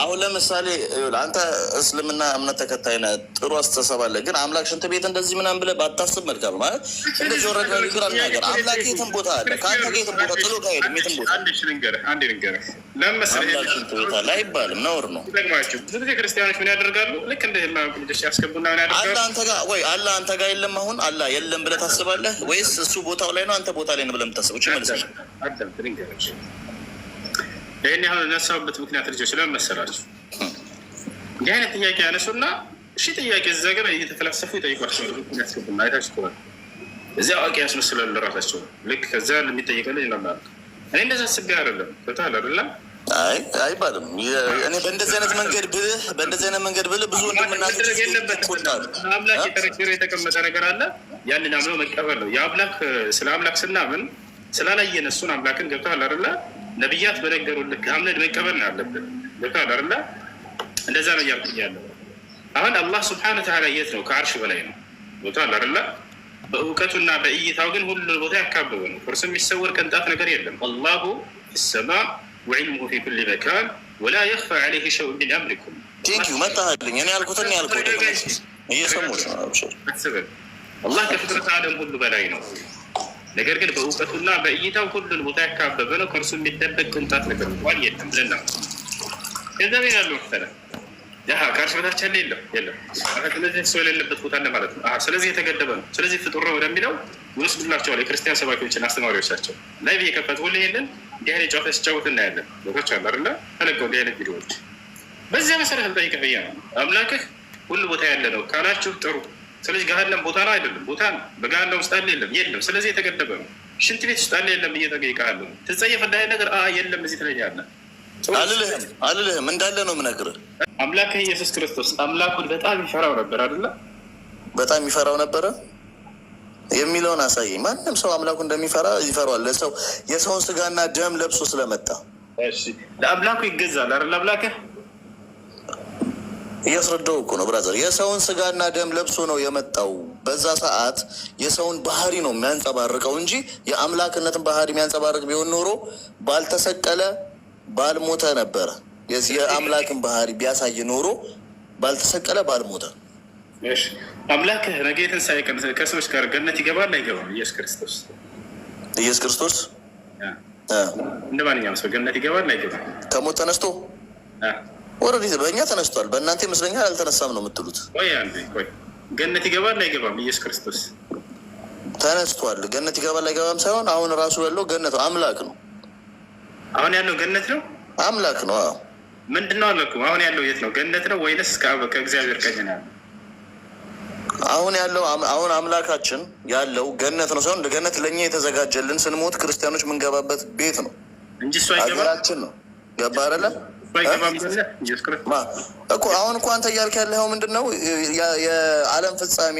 አሁን ለምሳሌ አንተ እስልምና እምነት ተከታይ ነህ፣ ጥሩ አስተሳሰብ አለ። ግን አምላክ ሽንት ቤት እንደዚህ ምናምን ብለህ ባታስብ መልካም ነው። ማለት እንደዚህ ወረድ ንግግር አልናገር። አምላክ የትም ቦታ አለ። ከአንተ ጋር የትም ቦታ ጥሎ ካሄድም የትም ቦታ አምላክ ሽንት ቤት አለ አይባልም፣ ነውር ነው። ብዙ ጊዜ ክርስቲያኖች ምን ያደርጋሉ? ልክ እንደ ልጆች ያስገቡና ምን ያደርጋሉ? አላህ አንተ ጋር የለም። አሁን አላህ የለም ብለህ ታስባለህ ወይስ እሱ ቦታው ላይ ነው አንተ ቦታ ላይ ነው ብለህ የምታስበው? ይህን ያሁን ነሳሁበት ምክንያት ልጆች ለምን መሰላችሁ? እንዲህ አይነት ጥያቄ ያነሱና ጥያቄ እዛ ገር እየተፈላሰፉ ይጠይቋቸዋል። ያስገቡና አይታችሁ ከሆነ እዚያ አዋቂ ያስመስላሉ ለራሳቸው። ልክ ከዚያ የሚጠይቀል ይላሉ። እኔ እንደዛ አስቤ አይደለም ታል አይደለም አይባልም። እኔ በእንደዚህ አይነት መንገድ ብልህ ብዙ እንደምናደርግ የለበት አምላክ የተረገረ የተቀመጠ ነገር አለ። ያንን አምኖ መቀበል ነው። የአምላክ ስለ አምላክ ስናምን ስላላየን እሱን አምላክን ገብተዋል አይደለ? ነቢያት በነገሩ ልክ አምነን መቀበል ነው ያለብን። ገብተዋል አይደለ? እንደዛ ነው እያልኩኝ ያለው። አሁን አላህ ስብሐነ ወተዓላ የት ነው? ከአርሽ በላይ ነው። ገብተዋል አይደለ? በእውቀቱና በእይታው ግን ሁሉን ቦታ ያካበበ ነው። እርሱ የሚሰወር ቅንጣት ነገር የለም። አላሁ ፊሰማ ወዕልሙሁ ፊ ኩሊ መካን ወላ የኽፋ ዐለይሂ ሸይኡን ሚን አምሪኩም። ቴንኪው መጣህልኝ። እኔ ያልኩትን ያልኩት እየሰሙት ነው። አስበን አላህ ከፍጥረት ዓለም ሁሉ በላይ ነው። ነገር ግን በእውቀቱና በእይታው ሁሉን ቦታ ያካበበ ነው። ከእርሱ የሚደበቅ ቅንጣት ነገር እንኳን የለም ብለን ነው ገንዘብ ያለው ፈለ ከእርሱ በታች ያለ የለም። ስለዚህ ሰው የሌለበት ቦታ አለ ማለት ነው። ስለዚህ የተገደበ ነው። ስለዚህ ፍጡር ነው ወደሚለው ይወስዱላቸዋል የክርስቲያን ሰባኪዎችና አስተማሪዎቻቸው ላይ የከፈት ሁሉ ይሄንን እንዲህ አይነት ጨዋታ ሲጫወት እናያለን። ቦታች አለ አይደለ? ተለቀው እንዲህ አይነት ቪዲዮዎች በዚያ መሰረት ልጠይቅህ ብዬ ነው። አምላክህ ሁሉ ቦታ ያለ ነው ካላችሁ ጥሩ። ስለዚህ ገሃነም ቦታ ነው አይደለም? ቦታ ነው። በገሃነም ውስጥ አለ የለም? ስለዚህ የተገደበ ነው። ሽንት ቤት ውስጥ አለ የለም? እየጠየቅሃለሁ ነው። ትጸየፍ እንዳይ ነገር የለም እዚህ ትለኛለህ። አልልህም እንዳለ ነው የምነግርህ። አምላክህ ኢየሱስ ክርስቶስ አምላኩን በጣም ይፈራው ነበር አይደለ? በጣም ይፈራው ነበረ የሚለውን አሳየኝ። ማንም ሰው አምላኩ እንደሚፈራ ይፈራዋል። ለሰው የሰውን ስጋና ደም ለብሶ ስለመጣ ለአምላኩ ይገዛል አይደል? አምላክህ እያስረዳው እኮ ነው ብራዘር። የሰውን ስጋና ደም ለብሶ ነው የመጣው። በዛ ሰዓት የሰውን ባህሪ ነው የሚያንጸባርቀው እንጂ የአምላክነትን ባህሪ የሚያንጸባርቅ ቢሆን ኖሮ ባልተሰቀለ ባልሞተ ነበረ። የአምላክን ባህሪ ቢያሳይ ኖሮ ባልተሰቀለ ባልሞተ። አምላክህ ነገ የትንሣኤ ቀን ከሰዎች ጋር ገነት ይገባል አይገባም? ኢየሱስ ክርስቶስ እንደ ማንኛውም ሰው ገነት ይገባል አይገባም? ከሞት ተነስቶ ወረዲ በእኛ ተነስቷል። በእናንተ ይመስለኛል አልተነሳም ነው የምትሉት። ቆይ ገነት ይገባል አይገባም? ኢየሱስ ክርስቶስ ተነስቷል። ገነት ይገባል አይገባም ሳይሆን አሁን ራሱ ያለው ገነት ነው። አምላክ ነው። አሁን ያለው ገነት ነው። አምላክ ነው። ምንድን ነው አላልኩም? አሁን ያለው የት ነው? ገነት ነው ወይንስ ከእግዚአብሔር ቀኝ ነው? አሁን ያለው አሁን አምላካችን ያለው ገነት ነው ሳይሆን ገነት ለእኛ የተዘጋጀልን ስንሞት ክርስቲያኖች የምንገባበት ቤት ነው እንጂ እሱ ሀገራችን ነው። ገባ አይደለ እኮ? አሁን እኮ አንተ እያልክ ያለኸው ምንድን ነው? የዓለም ፍጻሜ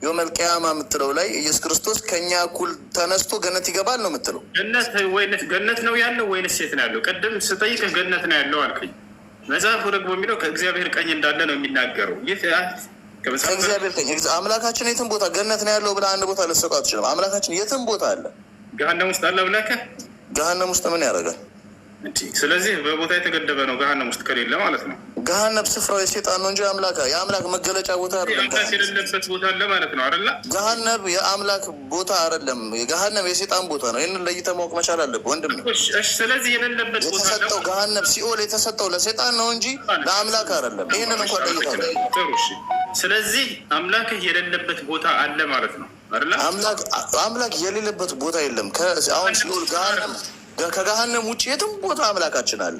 የውመል ቂያማ የምትለው ላይ ኢየሱስ ክርስቶስ ከእኛ እኩል ተነስቶ ገነት ይገባል ነው የምትለው? ገነት ነው ያለው ወይንስ ሴት ነው ያለው? ቅድም ስጠይቅህ ገነት ነው ያለው አልከኝ። መጽሐፉ ደግሞ የሚለው ከእግዚአብሔር ቀኝ እንዳለ ነው የሚናገረው። ይህ ከእግዚአብሔር ቀኝ አምላካችን የትም ቦታ ገነት ነው ያለው ብለህ አንድ ቦታ ልትሰጠው አትችልም። አምላካችን የትም ቦታ አለ። ገሃነም ውስጥ አለ ብለህ ገሃነም ውስጥ ምን ያደርጋል? ስለዚህ በቦታ የተገደበ ነው። ገሃነም ውስጥ ከሌለ ማለት ነው። ገሃነም ስፍራው የሴጣን ነው እንጂ የአምላክ መገለጫ ቦታ አይደለም። የሌለበት ቦታ አለ ማለት ነው አይደለ? ገሃነም የአምላክ ቦታ አይደለም። ገሃነም የሴጣን ቦታ ነው። ይህንን ለይተህ ማወቅ መቻል አለብህ ወንድም ነው። ስለዚህ የሌለበት ቦታ የተሰጠው ገሃነም ሲኦል የተሰጠው ለሴጣን ነው እንጂ ለአምላክ አይደለም። ይህንን እንኳን ለይተህ ጥሩ። ስለዚህ አምላክህ የሌለበት ቦታ አለ ማለት ነው አይደለ? አምላክ የሌለበት ቦታ የለም። አሁን ሲኦል ከገሃነም ውጭ የትም ቦታ አምላካችን አለ።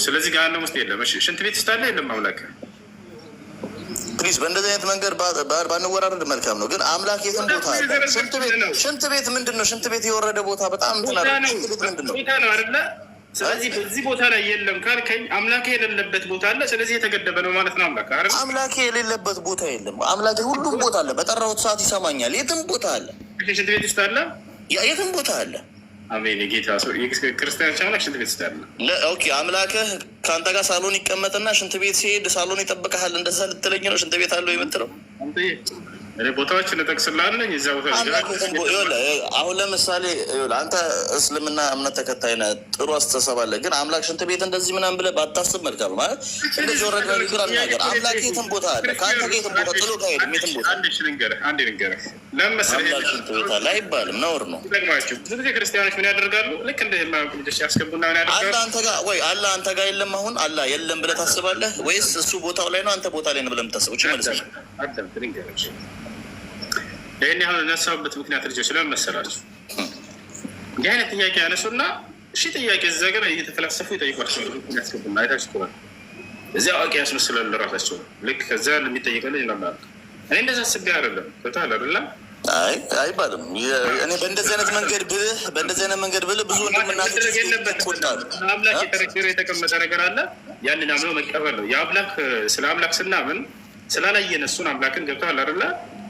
ስለዚህ ገሃነም ውስጥ የለም። እሺ ሽንት ቤት ውስጥ አለ የለም አምላክ? ፕሊዝ በእንደዚህ አይነት መንገድ ባንወራረድ መልካም ነው። ግን አምላክ የትም ቦታ አለ። ሽንት ቤት ምንድን ነው? ሽንት ቤት የወረደ ቦታ በጣም ሽንት ቤት ምንድን ነው? ቦታ ነው አይደለ? ስለዚህ በዚህ ቦታ ላይ የለም ካልከኝ አምላክ የሌለበት ቦታ አለ። ስለዚህ የተገደበ ነው ማለት ነው አምላክ አይደል? አምላክ የሌለበት ቦታ የለም። አምላክ ሁሉም ቦታ አለ። በጠራሁት ሰዓት ይሰማኛል። የትም ቦታ አለ። ሽንት ቤት ውስጥ አለ። የትም ቦታ አለ። አሜን። የጌታ ሰው ክርስቲያኖች አምላክ ሽንት ቤት ውስጥ አለ። ኦኬ አምላክህ ከአንተ ጋር ሳሎን ይቀመጥና ሽንት ቤት ሲሄድ ሳሎን ይጠብቀሃል። እንደዛ ልትለኝ ነው? ሽንት ቤት አለው የምትለው? ቦታዎችን እጠቅስልሃለሁ። እዚያ ቦታ አሁን ለምሳሌ አንተ እስልምና እምነት ተከታይ ነህ፣ ጥሩ አስተሳሰብ አለ። ግን አምላክ ሽንት ቤት እንደዚህ ምናምን ብለህ ባታስብ መልካም ነው። ማለት እንደዚህ ወረድ ንግግር አልናገር። አምላክ የትም ቦታ አለ። ከአንተ ጋር የትም ቦታ ጥሎ ካሄድም የትም ቦታ አምላክ ሽንት ቤት አለ አይባልም፣ ነውር ነው። ብዙ ጊዜ ክርስቲያኖች ምን ያደርጋሉ? ልክ እንደ የማያውቁ ልጆች ያስገቡና ምን ያደርጋሉ? አላህ አንተ ጋር የለም። አሁን አላህ የለም ብለህ ታስባለህ ወይስ እሱ ቦታው ላይ ነው አንተ ቦታ ላይ ነው ብለህ የምታስበው? መልስ ይህን ያህል ነሳሁበት ምክንያት ልጆች ለምን መሰላችሁ? እንዲህ አይነት ጥያቄ ያነሱና ጥያቄ እዛ ገና እየተፈላሰፉ ይጠይቋቸዋል። ያስገቡና አይታችኋል። እዚያ አዋቂ ያስመስላሉ ራሳቸው። ልክ ከዚያ የሚጠይቀል ይናላሉ። እኔ እንደዛ አስቤ አይደለም። በታል አይደለም አይባልም። እኔ በእንደዚህ አይነት መንገድ ብልህ ብዙ እንደምናደርግ የለበት አምላክ የተረገረ የተቀመጠ ነገር አለ። ያንን አምኖ መቀበል ነው። የአምላክ ስለ አምላክ ስናምን ስላላየን እሱን አምላክን ገብተዋል አይደለ?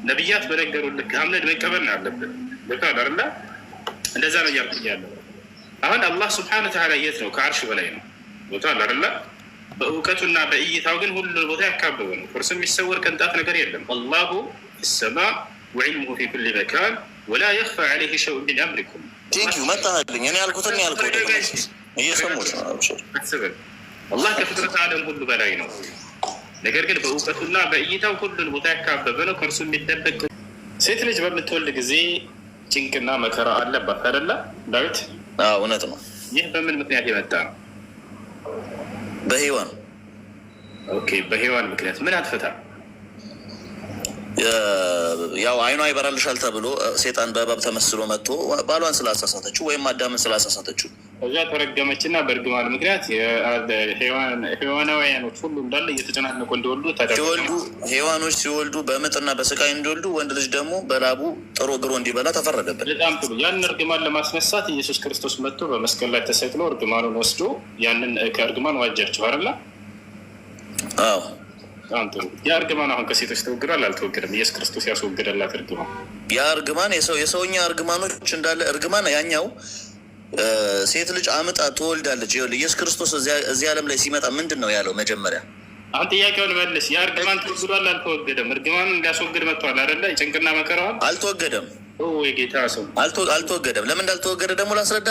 ነቢያት በነገሩ ልክ አምነን መቀበል ነው ያለብን። ገብተዋል አይደለ? እንደዛ ነው እያልኩኝ ያለው። አሁን አላህ ስብሐነ ወተዓላ የት ነው? ከአርሽ በላይ ነው። ገብተዋል አይደለ? በእውቀቱና በእይታው ግን ሁሉ ቦታ ያካበበ ነው። እርሱ የሚሰወር ቅንጣት ነገር የለም። አላሁ ፊሰማ ወዕልሙሁ ፊ ኩሊ መካን ወላ የኽፋ ዐለይሂ ሸይኡን ሚን አምሪኩም። መጣህልኝ። እኔ ያልኩትን ያልኩት እየሰሙት ነው። አስበን አላህ ከፍጥረት ዓለም ሁሉ በላይ ነው። ነገር ግን በእውቀቱና በእይታው ሁሉን ቦታ ያካበበ ነው። ከእርሱ የሚደበቅ ሴት ልጅ በምትወልድ ጊዜ ጭንቅና መከራ አለባት አይደለ ዳዊት? እውነት ነው። ይህ በምን ምክንያት የመጣ ነው? በሔዋን። ኦኬ፣ በሔዋን ምክንያት ምን አትፈታ? ያው አይኗ ይበራልሻል ተብሎ ሴጣን በእባብ ተመስሎ መጥቶ ባሏን ስላሳሳተችው ወይም አዳምን ስላሳሳተችው እዛ ተረገመችና በእርግማን ምክንያት ሔዋናውያኖች ሁሉ እንዳለ እየተጨናነቁ እንዲወልዱ ተደረገ። ሔዋኖች ሲወልዱ በምጥና በስቃይ እንዲወልዱ፣ ወንድ ልጅ ደግሞ በላቡ ጥሮ ግሮ እንዲበላ ተፈረደበት። በጣም ጥሩ። ያንን እርግማን ለማስነሳት ኢየሱስ ክርስቶስ መጥቶ በመስቀል ላይ ተሰቅሎ እርግማኑን ወስዶ ያንን ከእርግማን ዋጃቸው አይደለ? አዎ። በጣም ጥሩ። ያ እርግማን አሁን ከሴቶች ተወግዷል አልተወገደም? ኢየሱስ ክርስቶስ ያስወገደላት እርግማን። ያ እርግማን የሰውኛ እርግማኖች እንዳለ እርግማን ያኛው ሴት ልጅ አምጣ ትወልዳለች። ይኸውልህ ኢየሱስ ክርስቶስ እዚህ ዓለም ላይ ሲመጣ ምንድን ነው ያለው? መጀመሪያ አሁን ጥያቄውን መልስ። ያ እርግማን ተወግዷል አልተወገደም? እርግማን እንዲያስወግድ መጥቷል አይደለ? የጭንቅና መከራዋል አልተወገደም። የጌታ ሰው አልተወገደም። ለምን እንዳልተወገደ ደግሞ ላስረዳ።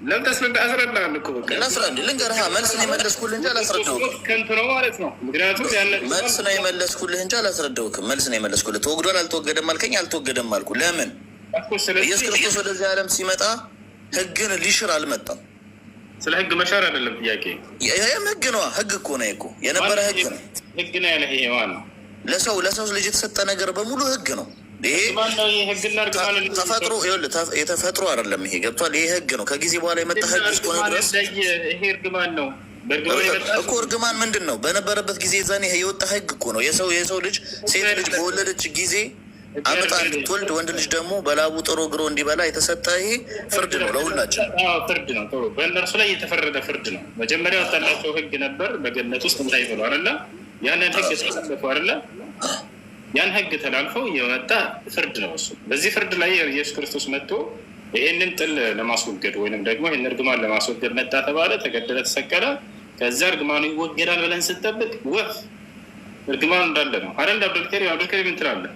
ለምን ታስረዳ? አስረዳለሁ እኮ በቃ ላስረዳ። ልንገርህ፣ መልስ ነው የመለስኩልህ እንጂ አላስረዳሁህም። ከንቱ ነው ማለት ነው። ምክንያቱም መልስ ነው የመለስኩልህ እንጂ አላስረዳሁህም። መልስ ነው የመለስኩልህ። ተወግዷል አልተወገደም አልከኝ፣ አልተወገደም አልኩ። ለምን? ኢየሱስ ክርስቶስ ወደዚህ ዓለም ሲመጣ ህግን ሊሽር አልመጣም። ስለ ህግ መሻር አይደለም ጥያቄ። ይህም ህግ ነዋ። ህግ እኮ ነው እኮ የነበረ ህግ ነው። ህግ ነው ያለ ይሄ ማን ነው? ለሰው ልጅ የተሰጠ ነገር በሙሉ ህግ ነው። ይሄ ተፈጥሮ የተፈጥሮ አይደለም። ይሄ ገብቷል። ይሄ ህግ ነው። ከጊዜ በኋላ የመጣ ህግ እስከሆነ ድረስ ይሄ እርግማን ነው እኮ። እርግማን ምንድን ነው? በነበረበት ጊዜ ዛኔ የወጣ ህግ እኮ ነው። የሰው ልጅ ሴት ልጅ በወለደች ጊዜ አመጣ እንድትወልድ፣ ወንድ ልጅ ደግሞ በላቡ ጥሮ ግሮ እንዲበላ የተሰጠ ይሄ ፍርድ ነው ለሁላችን። ፍርድ ነው። ጥሩ። በእነርሱ ላይ የተፈረደ ፍርድ ነው። መጀመሪያ ወጣላቸው ህግ ነበር በገነት ውስጥ እንዳይበሉ አይደለ? ያንን ህግ ተላለፉ አይደለ? ያን ህግ ተላልፈው የመጣ ፍርድ ነው እሱ። በዚህ ፍርድ ላይ ኢየሱስ ክርስቶስ መጥቶ ይህንን ጥል ለማስወገድ ወይንም ደግሞ ይህን እርግማን ለማስወገድ መጣ ተባለ፣ ተገደለ፣ ተሰቀለ። ከዛ እርግማኑ ይወገዳል ብለን ስንጠብቅ ወፍ እርግማኑ እንዳለ ነው አይደል? አብዱልከሪም ምን ትላለህ?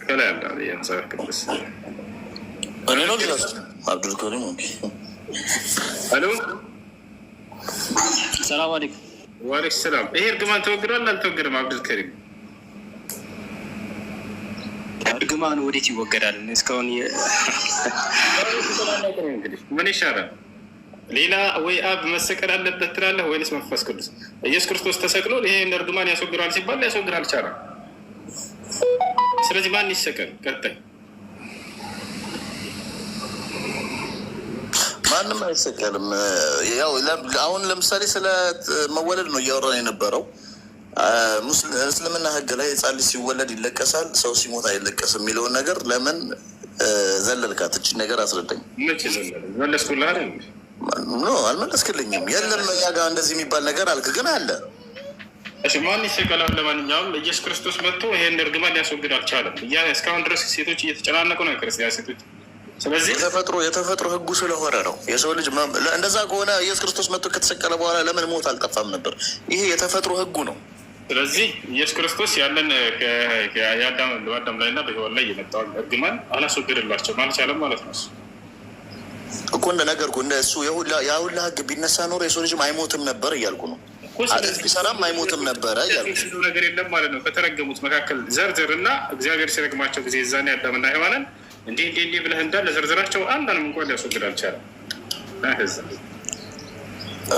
ከላይ ያለ የመጽሐፍ ቅዱስ አብዱልከሪም አሎ፣ ሰላም አለይኩም። ዋሌኩም ሰላም። ይሄ እርግማን ተወግዷል አልተወገደም? አብዱልከሪም እርግማኑ ወዴት ይወገዳል? እስካሁን እንግዲህ ምን ይሻላል? ሌላ ወይ አብ መሰቀል አለበት ትላለህ ወይንስ መንፈስ ቅዱስ? ኢየሱስ ክርስቶስ ተሰቅሎ ይሄን እርግማን ያስወግዳል ሲባል ሊያስወግድ አልቻለም። ስለዚህ ማን ይሰቀል? ቀጣይ ማንም አይሰቀልም። ያው አሁን ለምሳሌ ስለ መወለድ ነው እያወራን የነበረው። እስልምና ህግ ላይ ህፃን ልጅ ሲወለድ ይለቀሳል፣ ሰው ሲሞት አይለቀስም የሚለውን ነገር ለምን ዘለልካት? እችን ነገር አስረዳኝ። መለስኩልህ አይደል? ኖ አልመለስክልኝም። የለም እኛ ጋር እንደዚህ የሚባል ነገር አልክ፣ ግን አለ። እሺ ማን ይሰቀላል? ለማንኛውም ኢየሱስ ክርስቶስ መጥቶ ይሄን እርግማን ሊያስወግድ አልቻለም። እስካሁን ድረስ ሴቶች እየተጨናነቁ ነው፣ ክርስቲያን ሴቶች። ስለዚህ የተፈጥሮ ህጉ ስለሆነ ነው የሰው ልጅ እንደዛ ከሆነ ኢየሱስ ክርስቶስ መጥቶ ከተሰቀለ በኋላ ለምን ሞት አልጠፋም ነበር? ይሄ የተፈጥሮ ህጉ ነው። ስለዚህ ኢየሱስ ክርስቶስ ያለን በአዳም ላይ እና በሔዋን ላይ የመጣውን እርግማን አላስወገድላቸውም፣ አልቻለም ማለት ነው። እኮ እንደነገርኩ እንደ እሱ የሁላ ህግ ቢነሳ ኖሮ የሰው ልጅም አይሞትም ነበር እያልኩ ነው። ኃጢአት ቢሰራም አይሞትም ነበረ እያልኩ ነገር የለም ማለት ነው። ከተረገሙት መካከል ዘርዝር እና እግዚአብሔር ሲረግማቸው ጊዜ ዛኔ አዳምና ሔዋንን እንዲህ ብለህ እንዳለ ዘርዝራቸው አንዳንም እንኳን ሊያስወግድ አልቻለም።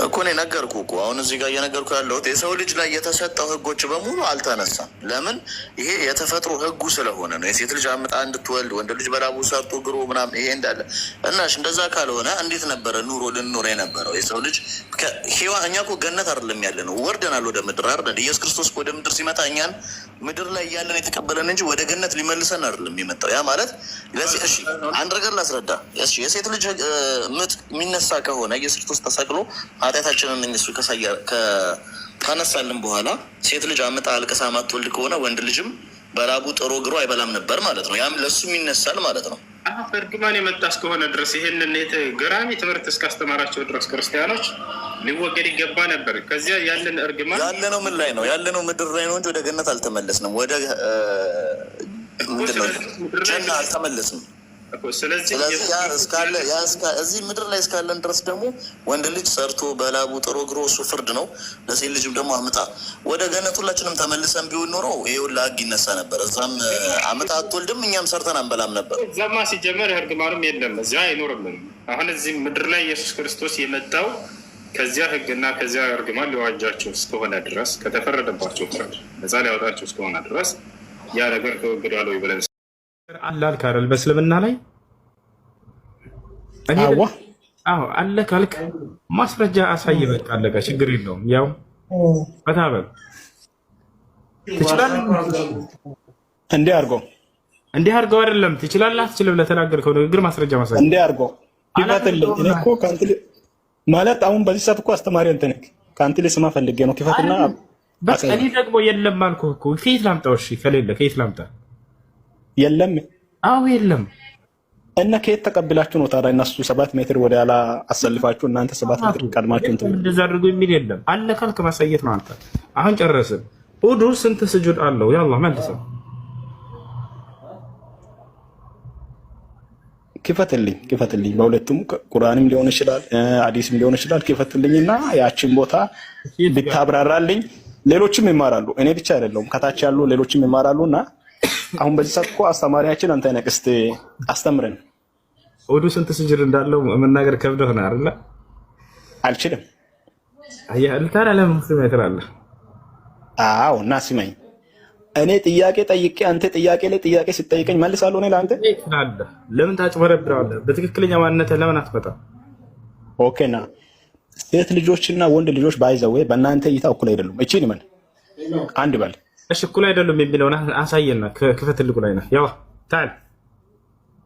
እኮ እኔ ነገርኩህ እኮ አሁን እዚህ ጋር እየነገርኩ ያለሁት የሰው ልጅ ላይ የተሰጠው ህጎች በሙሉ አልተነሳም። ለምን? ይሄ የተፈጥሮ ህጉ ስለሆነ ነው። የሴት ልጅ አምጣ እንድትወልድ፣ ወንድ ልጅ በላቡ ሰርቶ ግሮ ምናምን ይሄ እንዳለ እናሽ። እንደዛ ካልሆነ እንዴት ነበረ ኑሮ ልንኖር የነበረው? የሰው ልጅ እኛ እኮ ገነት አይደለም ያለ ነው፣ ወርደናል ወደ ምድር አይደል? ኢየሱስ ክርስቶስ ወደ ምድር ሲመጣ እኛን ምድር ላይ እያለን የተቀበለን እንጂ ወደ ገነት ሊመልሰን አይደለም የመጣው። ያ ማለት ለዚህ እሺ፣ አንድ ነገር ላስረዳ። የሴት ልጅ ምጥ የሚነሳ ከሆነ ኢየሱስ ክርስቶስ ተሰቅሎ ኃጢአታችንን እሱ ካነሳልን በኋላ ሴት ልጅ አምጣ አልቅሳ ማትወልድ ከሆነ ወንድ ልጅም በላቡ ጥሮ ግሮ አይበላም ነበር ማለት ነው። ያም ለሱም ይነሳል ማለት ነው። እርግማን የመጣ እስከሆነ ድረስ ይህንን ገራሚ ትምህርት እስካስተማራቸው ድረስ ክርስቲያኖች ሊወገድ ይገባ ነበር። ከዚያ ያለን እርግማን ያለነው ምን ላይ ነው? ያለነው ምድር ላይ ነው እንጂ ወደ ገነት አልተመለስንም፣ ወደ ጀና አልተመለስንም። ስለዚህ እዚህ ምድር ላይ እስካለን ድረስ ደግሞ ወንድ ልጅ ሰርቶ በላቡ ጥሮ ግሮ እሱ ፍርድ ነው። ለሴት ልጅም ደግሞ አምጣ ወደ ገነት ሁላችንም ተመልሰን ቢሆን ኖሮ ይሄ ሁላ ህግ ይነሳ ነበር። እዛም አምጣ አትወልድም፣ እኛም ሰርተን አንበላም ነበር። እዛማ ሲጀመር እርግማኑም የለም፣ እዚያ አይኖርም። አሁን እዚህ ምድር ላይ ኢየሱስ ክርስቶስ የመጣው ከዚያ ህግና ከዚያ እርግማን ሊዋጃቸው እስከሆነ ድረስ ከተፈረደባቸው ፍርድ ነፃ ሊያወጣቸው እስከሆነ ድረስ ያ ነገር ተወግዷል ወይ ብለን አላል ካረል በእስልምና ላይ አለ ካልክ ማስረጃ አሳይ። በቃ አለቀ፣ ችግር የለውም። ያው በታበል ትችላለህ። እንዲህ አድርገው አይደለም ትችላለህ አትችልም ለተናገርከው ንግግር ማስረጃ ማሳይ። እንዲህ አድርገው ይፈትልኝ። እኔ እኮ ከአንተ ማለት አሁን በዚህ ሰዓት እኮ አስተማሪ እንትን ከአንተ ልስማ ፈልጌ ነው። ክፈትና በቃ እኔ ደግሞ የለም አልኩህ እኮ። ከየት ላምጣው? እሺ ከሌለ ከየት ላምጣ? የለም። አዎ የለም። እና ከየት ተቀብላችሁ ነው ታዲያ? እነሱ 7 ሜትር ወደ ኋላ አሰልፋችሁ እናንተ 7 ሜትር ቀድማችሁ እንትን እንደዛ አድርጎ የሚል የለም። አለ ካልክ ማሳየት ነው። አንተ አሁን ጨረስን። ውዱ ስንት ስጁድ አለው? ያላ መልሰው ክፈትልኝ። በሁለቱም ቁርአንም ሊሆን ይችላል ሐዲስም ሊሆን ይችላል። ክፈትልኝና ያችን ቦታ ብታብራራልኝ ሌሎችም ይማራሉ። እኔ ብቻ አይደለሁም ከታች ያሉ ሌሎችም ይማራሉና አሁን በዚህ ሰዓት እኮ አስተማሪያችን አንተ ነህ። እስቲ አስተምረን። ውዱ ስንት ስጁድ እንዳለው መናገር ከብደህ ነው አይደል? አልችልም። አያ እንታራ ለሙስሊም አይተራለህ። አዎ እና ስማኝ፣ እኔ ጥያቄ ጠይቄ አንተ ጥያቄ ላይ ጥያቄ ስትጠይቀኝ መልሳለሁ። እኔ ለአንተ ለምን ታጭበረብራለህ? በትክክለኛ ማንነትህ ለምን አትመጣም? ኦኬና ሴት ልጆችና ወንድ ልጆች ባይዘው በእናንተ እይታ እኩል አይደሉም። እቺን ምን አንድ በል እሺ፣ እኩል አይደሉም የሚለውን አሳየና ክፈትልቁ ላይ ነው ያው ታል።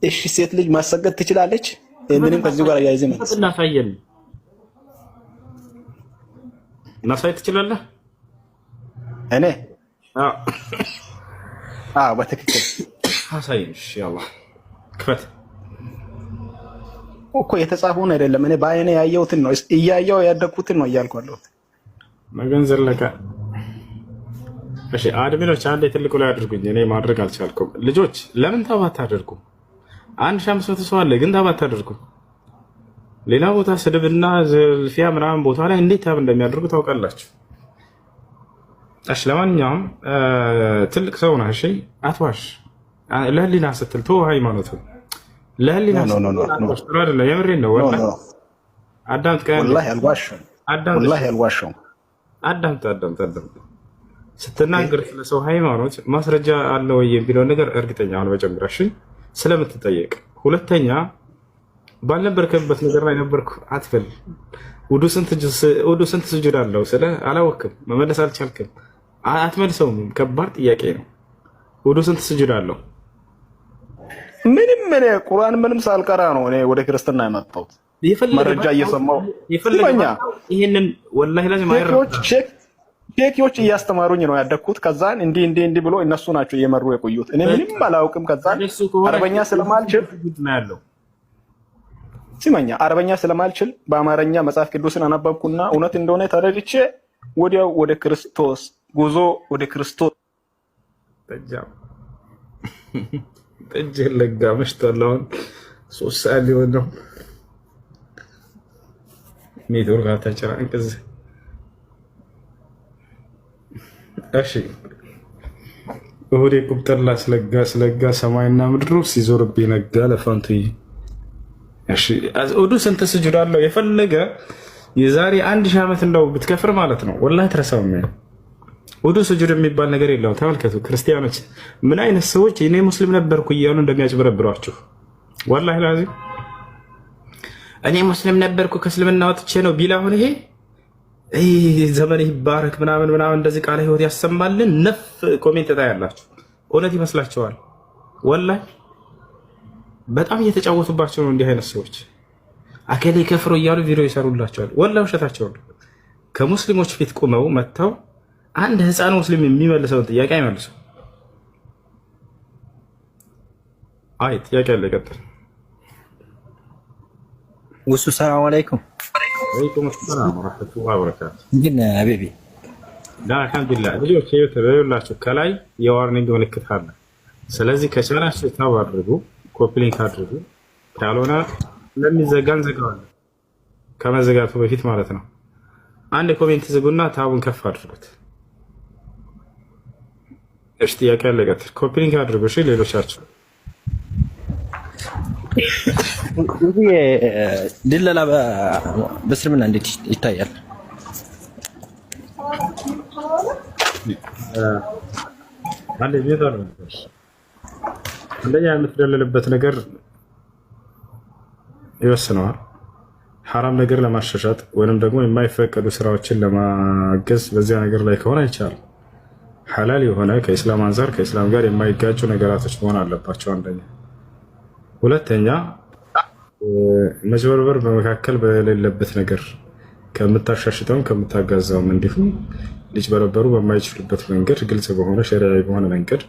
እሺ ሴት ልጅ ማሰገድ ትችላለች? ምንም ከዚህ ጋር ያይዘን እናሳየን። ማሳየት ትችላለህ? እኔ አዎ በትክክል አሳየን። እሺ ያላ ክፈት እኮ የተጻፈውን አይደለም እኔ በአይኔ ያየሁትን ነው እያየሁ ያደግኩትን ነው እያልኩ አለሁት። መገንዘብ ለካ እሺ አድሚኖች አንዴ ትልቁ ላይ አድርጉኝ። እኔ ማድረግ አልቻልኩም። ልጆች ለምን ታባት አድርጉ? 1500 ሰው አለ ግን ታባት አድርጉ። ሌላ ቦታ ስድብና ዝልፊያ ምናምን ቦታ ላይ እንዴት ታብ እንደሚያደርጉ ታውቃላችሁ። እሺ ለማንኛውም ትልቅ ሰው ነህ። እሺ አትዋሽ። ለህሊና ስትል ተው ሃይማኖቱ ለህሊና ስትል አይደለም። የምሬን ነው ወላሂ። አዳምጥ ስትናገር ስለ ሰው ሃይማኖት ማስረጃ አለ ወይ የሚለው ነገር እርግጠኛ አሁን መጀመሪያ ስለምትጠየቅ፣ ሁለተኛ ባልነበርከበት ነገር ላይ ነበርኩ አትበል። ውዱ ስንት ስጁድ አለው ስለ አላወቅም መመለስ አልቻልክም። አትመልሰውም። ከባድ ጥያቄ ነው። ውዱ ስንት ስጁድ አለው? ምንም እኔ ቁርአን ምንም ሳልቀራ ነው እኔ ወደ ክርስትና የመጣሁት። መረጃ እየሰማሁ ይፈልገኛ ይሄንን ወላሂ ለዚህ ሼኪዎች እያስተማሩኝ ነው ያደግኩት። ከዛን እንዲህ ብሎ እነሱ ናቸው እየመሩ የቆዩት። እኔ ምንም አላውቅም። ከዛን አረበኛ ስለማልችል ሲመኛ አረበኛ ስለማልችል በአማርኛ መጽሐፍ ቅዱስን አነበብኩና እውነት እንደሆነ ተረድቼ ወዲያው ወደ ክርስቶስ ጉዞ ወደ ክርስቶስ ጠጅ ለጋ መሽቷል። አሁን 3 ሰዓት ሊሆን ነው። ኔትወርክ አታጨናንቅዝ። እሺ እሁዴ ቁብጥር ስለጋ ሰማይና ምድሩ ሲዞርብኝ ነጋ ለፋንቱዬ። እሺ እሁዱ ስንት ስጁድ አለው? የፈለገ የዛሬ 1000 ዓመት እንደው ብትከፍር ማለት ነው ወላሂ ትረሳውም። ውዱ ስጁድ የሚባል ነገር የለውም። ተመልከቱ ክርስቲያኖች ምን አይነት ሰዎች እኔ ሙስሊም ነበርኩ እያሉ እንደሚያጭበረብሯችሁ። ወላሂ ላዚም እኔ ሙስሊም ነበርኩ ከእስልምና ወጥቼ ነው ቢል አሁን ይሄ ዘመን ይባረክ ምናምን እንደዚህ ቃለ ህይወት ያሰማልን ነፍ ኮሜንት ታያላችሁ። እውነት ይመስላችኋል? ወላሂ በጣም እየተጫወቱባቸው ነው እንዲህ አይነት ሰዎች። አከሌ ከፍሮ እያሉ ቪዲዮ ይሰሩላቸዋል። ወላሂ ውሸታቸው ነው። ከሙስሊሞች ፊት ቁመው መጥተው አንድ ህፃን ሙስሊም የሚመልሰውን ጥያቄ አይመልሱ። አይ ጥያቄ አለ። ቀጥል። ውሱ ሰላም አለይኩም። ወአለይኩም ሰላም ወራህመቱላሂ ወበረካቱ። ግን አቤቢ አልሐምዱሊላህ ልጆች ይኸውላችሁ ከላይ የዋርኒንግ ምልክት አለ። ስለዚህ ከቻላችሁ ታብ አድርጉ፣ ኮፒ ሊንክ አድርጉ። ካልሆነ ለሚዘጋ እንዘጋዋለን። ከመዘጋቱ በፊት ማለት ነው። አንድ ኮሜንት ዝጉና ታቡን ከፍ አድርጉት። እሺ ጥያቄ አለ። ቀጥል። ኮፒ ሊንክ አድርጉ። እሺ ሌሎቻችሁ ድለላ በእስልምና እንዴት ይታያል? አንደኛ የምትደለልበት ነገር ይወስነዋል። ሐራም ነገር ለማሻሻጥ ወይንም ደግሞ የማይፈቀዱ ስራዎችን ለማገዝ በዚያ ነገር ላይ ከሆነ አይቻልም። ሐላል የሆነ ከኢስላም አንፃር ከኢስላም ጋር የማይጋጩ ነገራቶች መሆን አለባቸው። አንደኛ። ሁለተኛ መጭበርበር በመካከል በሌለበት ነገር ከምታሻሽተውም ከምታጋዛውም እንዲሁም ሊጭበረበሩ በማይችሉበት መንገድ ግልጽ በሆነ ሸሪዓዊ በሆነ መንገድ።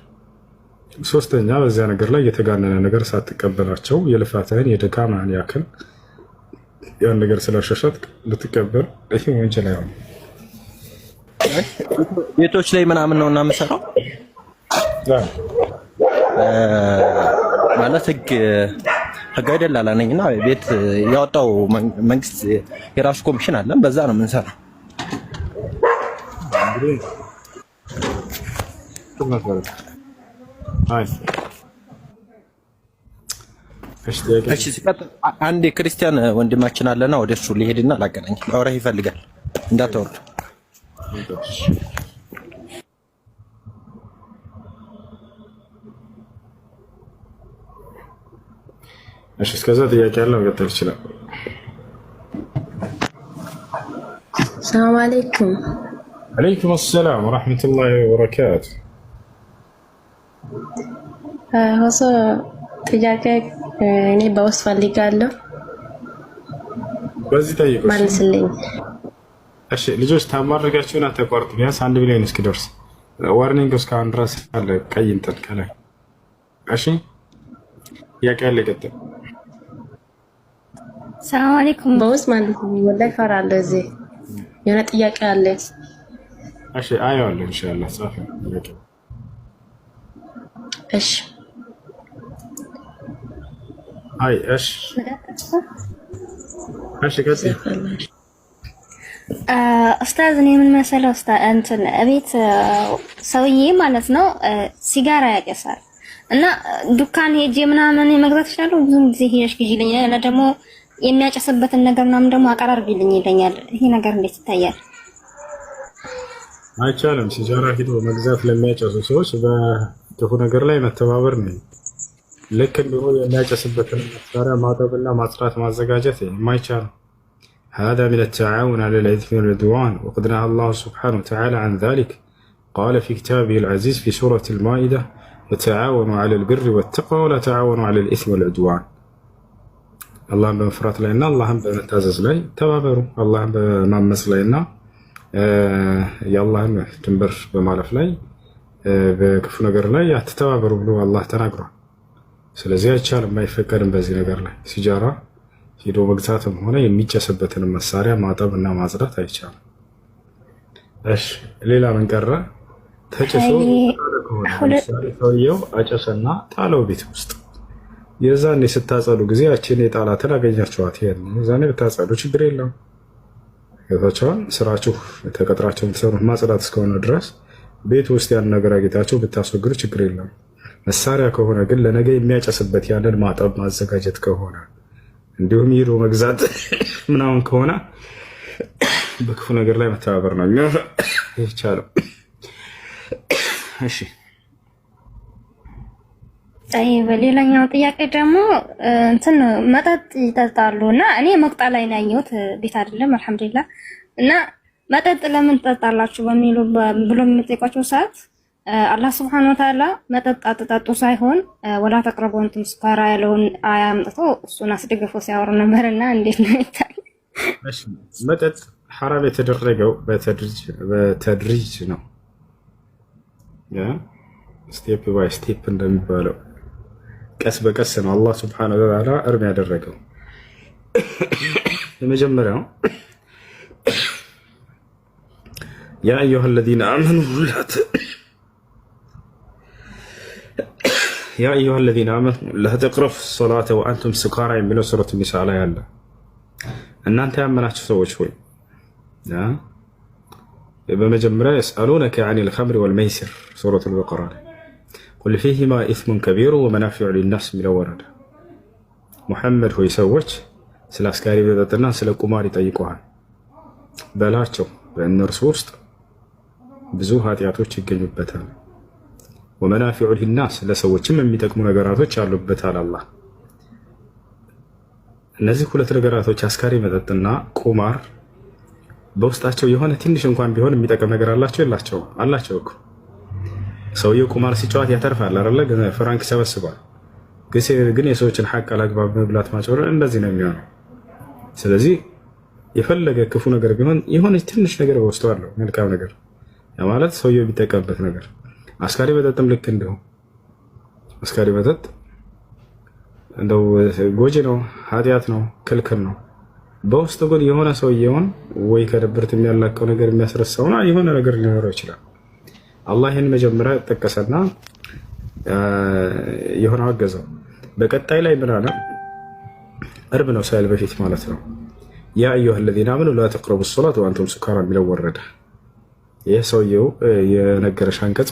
ሶስተኛ በዚያ ነገር ላይ የተጋነነ ነገር ሳትቀበላቸው የልፋትህን የድካምህን ያክል ያን ነገር ስላሻሻት ልትቀበል ይህ ወንጀል አይሆንም። ቤቶች ላይ ምናምን ነው እና የምሰራው ማለት ህግ አይደላላ ነኝ እና ቤት ያወጣው መንግስት የራሱ ኮሚሽን አለን፣ በዛ ነው የምንሰራው። እሺ ሲቀጥል አንድ ክርስቲያን ወንድማችን አለና ወደ እሱ ሊሄድና ላገናኝ አውራህ ይፈልጋል እንዳታወርዱ። እሺ እስከዛ ጥያቄ ያለው መቀጠል ይችላል። ሰላም አለይኩም። አለይኩም ሰላም ወራህመቱላሂ ወበረካቱ። ሆሶ ጥያቄ እኔ በውስጥ ፈልጋለሁ። በዚህ ጠይቁ መልስልኝ። እሺ ልጆች ታማርጋችሁና ተቋርጡ። ቢያንስ 1 ሚሊዮን እስኪደርስ ዋርኒንግ እስካሁን ድረስ አለ። ቀይ እንትን ከላይ እሺ ጥያቄ ያለ ይቀጥል። ሰላም አለይኩም። በውስጥ ማለት ነው። ወላሂ ፈራለሁ። እዚህ የሆነ ጥያቄ አለ። እሺ አየዋለሁ ኢንሻአላህ። ጻፍ ጥያቄ። እሺ አይ እሺ እሺ ቀጥል። ኡስታዝ እኔ ምን መሰለው ኡስታዝ እንትን እቤት ሰውዬ ማለት ነው ሲጋራ ያጨሳል እና ዱካን ሄጄ ምናምን መግዛት እችላለሁ። ብዙ ጊዜ ሄደሽ ግዢልኝ እና ደግሞ የሚያጨስበትን ነገር ምናምን ደግሞ አቀራርቢልኝ ይለኛል። ይሄ ነገር እንዴት ይታያል? አይቻልም። ሲጋራ ሄዶ መግዛት ለሚያጨሱ ሰዎች በክፉ ነገር ላይ መተባበር ነው። ልክ እንዲሁ የሚያጨስበትን መሳሪያ ማጠብና ማጽዳት ማዘጋጀት የማይቻል هذا من التعاون على الإثم والعدوان وقد نهى الله سبحانه وتعالى عن ذلك قال في كتابه العزيز في سورة المائدة وتعاونوا على البر والتقوى ولا تعاونوا على الإثم والعدوان اللهم بمفرط لنا اللهم بمتازز لي تبابروا اللهم بمامس لنا يا اللهم تنبر بمالف لي በክፉ ነገር ላይ አትተባበሩ ብሎ አላህ ተናግሯል። ስለዚህ አይቻልም፣ አይፈቀድም። በዚህ ነገር ላይ ሲጃራ ሄዶ መግዛትም ሆነ የሚጨስበትን መሳሪያ ማጠብ እና ማጽዳት አይቻልም። እሺ ሌላ ምን ቀረ? ተጭሶ ሰውየው አጨሰና ጣለው ቤት ውስጥ። የዛኔ ስታጸዱ ጊዜ ያችን የጣላትን አገኛችኋት። የዛኔ ብታጸዱ ችግር የለውም። ገብታችኋል? ስራችሁ ተቀጥራችሁ የምትሰሩት ማጽዳት እስከሆነ ድረስ ቤት ውስጥ ያን ነገር አግኝታችሁ ብታስወግዱ ችግር የለም። መሳሪያ ከሆነ ግን ለነገ የሚያጨስበት ያንን ማጠብ ማዘጋጀት ከሆነ እንዲሁም ሂዶ መግዛት ምናምን ከሆነ በክፉ ነገር ላይ መተባበር ነው ይቻላል። እሺ ሌላኛው ጥያቄ ደግሞ እንትን መጠጥ ይጠጣሉ እና እኔ መቅጣ ላይ ነው ያየሁት፣ ቤት አይደለም አልሐምዱሊላህ። እና መጠጥ ለምን ትጠጣላችሁ ብሎ የሚጠይቋቸው ሰዓት አላህ ሱብሓነሁ ወተዓላ መጠጥ አትጠጡ ሳይሆን ወላ ተቅረቡ አንቱም ስካራ ያለውን አያ አምጥቶ እሱን አስደግፎ ሲያወሩ ነበርና እንዴት ነው ይታይ? እሺ መጠጥ ሐራም የተደረገው በተድሪጅ ነው። ስቴፕ ባይ ስቴፕ እንደሚባለው ቀስ በቀስ ነው አላህ ሱብሓነሁ ወተዓላ እርም ያደረገው። የመጀመሪያው ያ አዩሃ አለዚነ አመኑ ላ ተቅረቡ ሰላተ ወአንቱም ስካራ የሚለው ሱረቱ ኒሳ ላይ አለ። እናንተ ያመናችሁ ሰዎች ሆይ በመጀመሪያ የስአሉነከ አኒል ኸምሪ ወልመይሲር ሱረቱል በቀራ ላይ ቁል ፊሂማ ኢስሙን ከቢሩ ወመናፊዑ ሊናስ የሚለው ወረደ። ሙሐመድ ሆይ ሰዎች ስለ አስካሪ መጠጥና ስለ ቁማር ይጠይቁሃል በላቸው፣ በእነርሱ ውስጥ ብዙ ኃጢአቶች ይገኙበታል። ወመናፊዑ ሊናስ ለሰዎችም የሚጠቅሙ ነገራቶች አሉበታል አላህ። እነዚህ ሁለት ነገራቶች አስካሪ መጠጥና ቁማር በውስጣቸው የሆነ ትንሽ እንኳን ቢሆን የሚጠቅም ነገር አላቸው የላቸውም? አላቸው እኮ። ሰውየው ቁማር ሲጫወት ያተርፋል አይደለ? ፍራንክ ይሰበስባል። ግን የሰዎችን ሐቅ አላግባብ መብላት ማጭበርበር እንደዚህ ነው የሚሆነው። ስለዚህ የፈለገ ክፉ ነገር ቢሆን የሆነ ትንሽ ነገር በውስጡ አለው መልካም ነገር ማለት ሰውየው የሚጠቀምበት ነገር። አስካሪ መጠጥም ልክ እንዲሁ አስካሪ መጠጥ እንደው ጎጂ ነው፣ ኃጢአት ነው፣ ክልክል ነው። በውስጡ ግን የሆነ ሰውየውን ወይ ከድብርት የሚያላቀው ነገር የሚያስረሳውና የሆነ ነገር ሊኖረው ይችላል። አላህ ይህን መጀመሪያ ጠቀሰና የሆነ አገዘው። በቀጣይ ላይ ምን አለ? እርብ ነው ሳይል በፊት ማለት ነው። ያ አዩሃ አለዚነ አመኑ ላ ተቅረቡ ሰላተ ወአንቱም ሱካራ የሚለው ወረደ። ይህ ሰውየው የነገረሽ አንቀጽ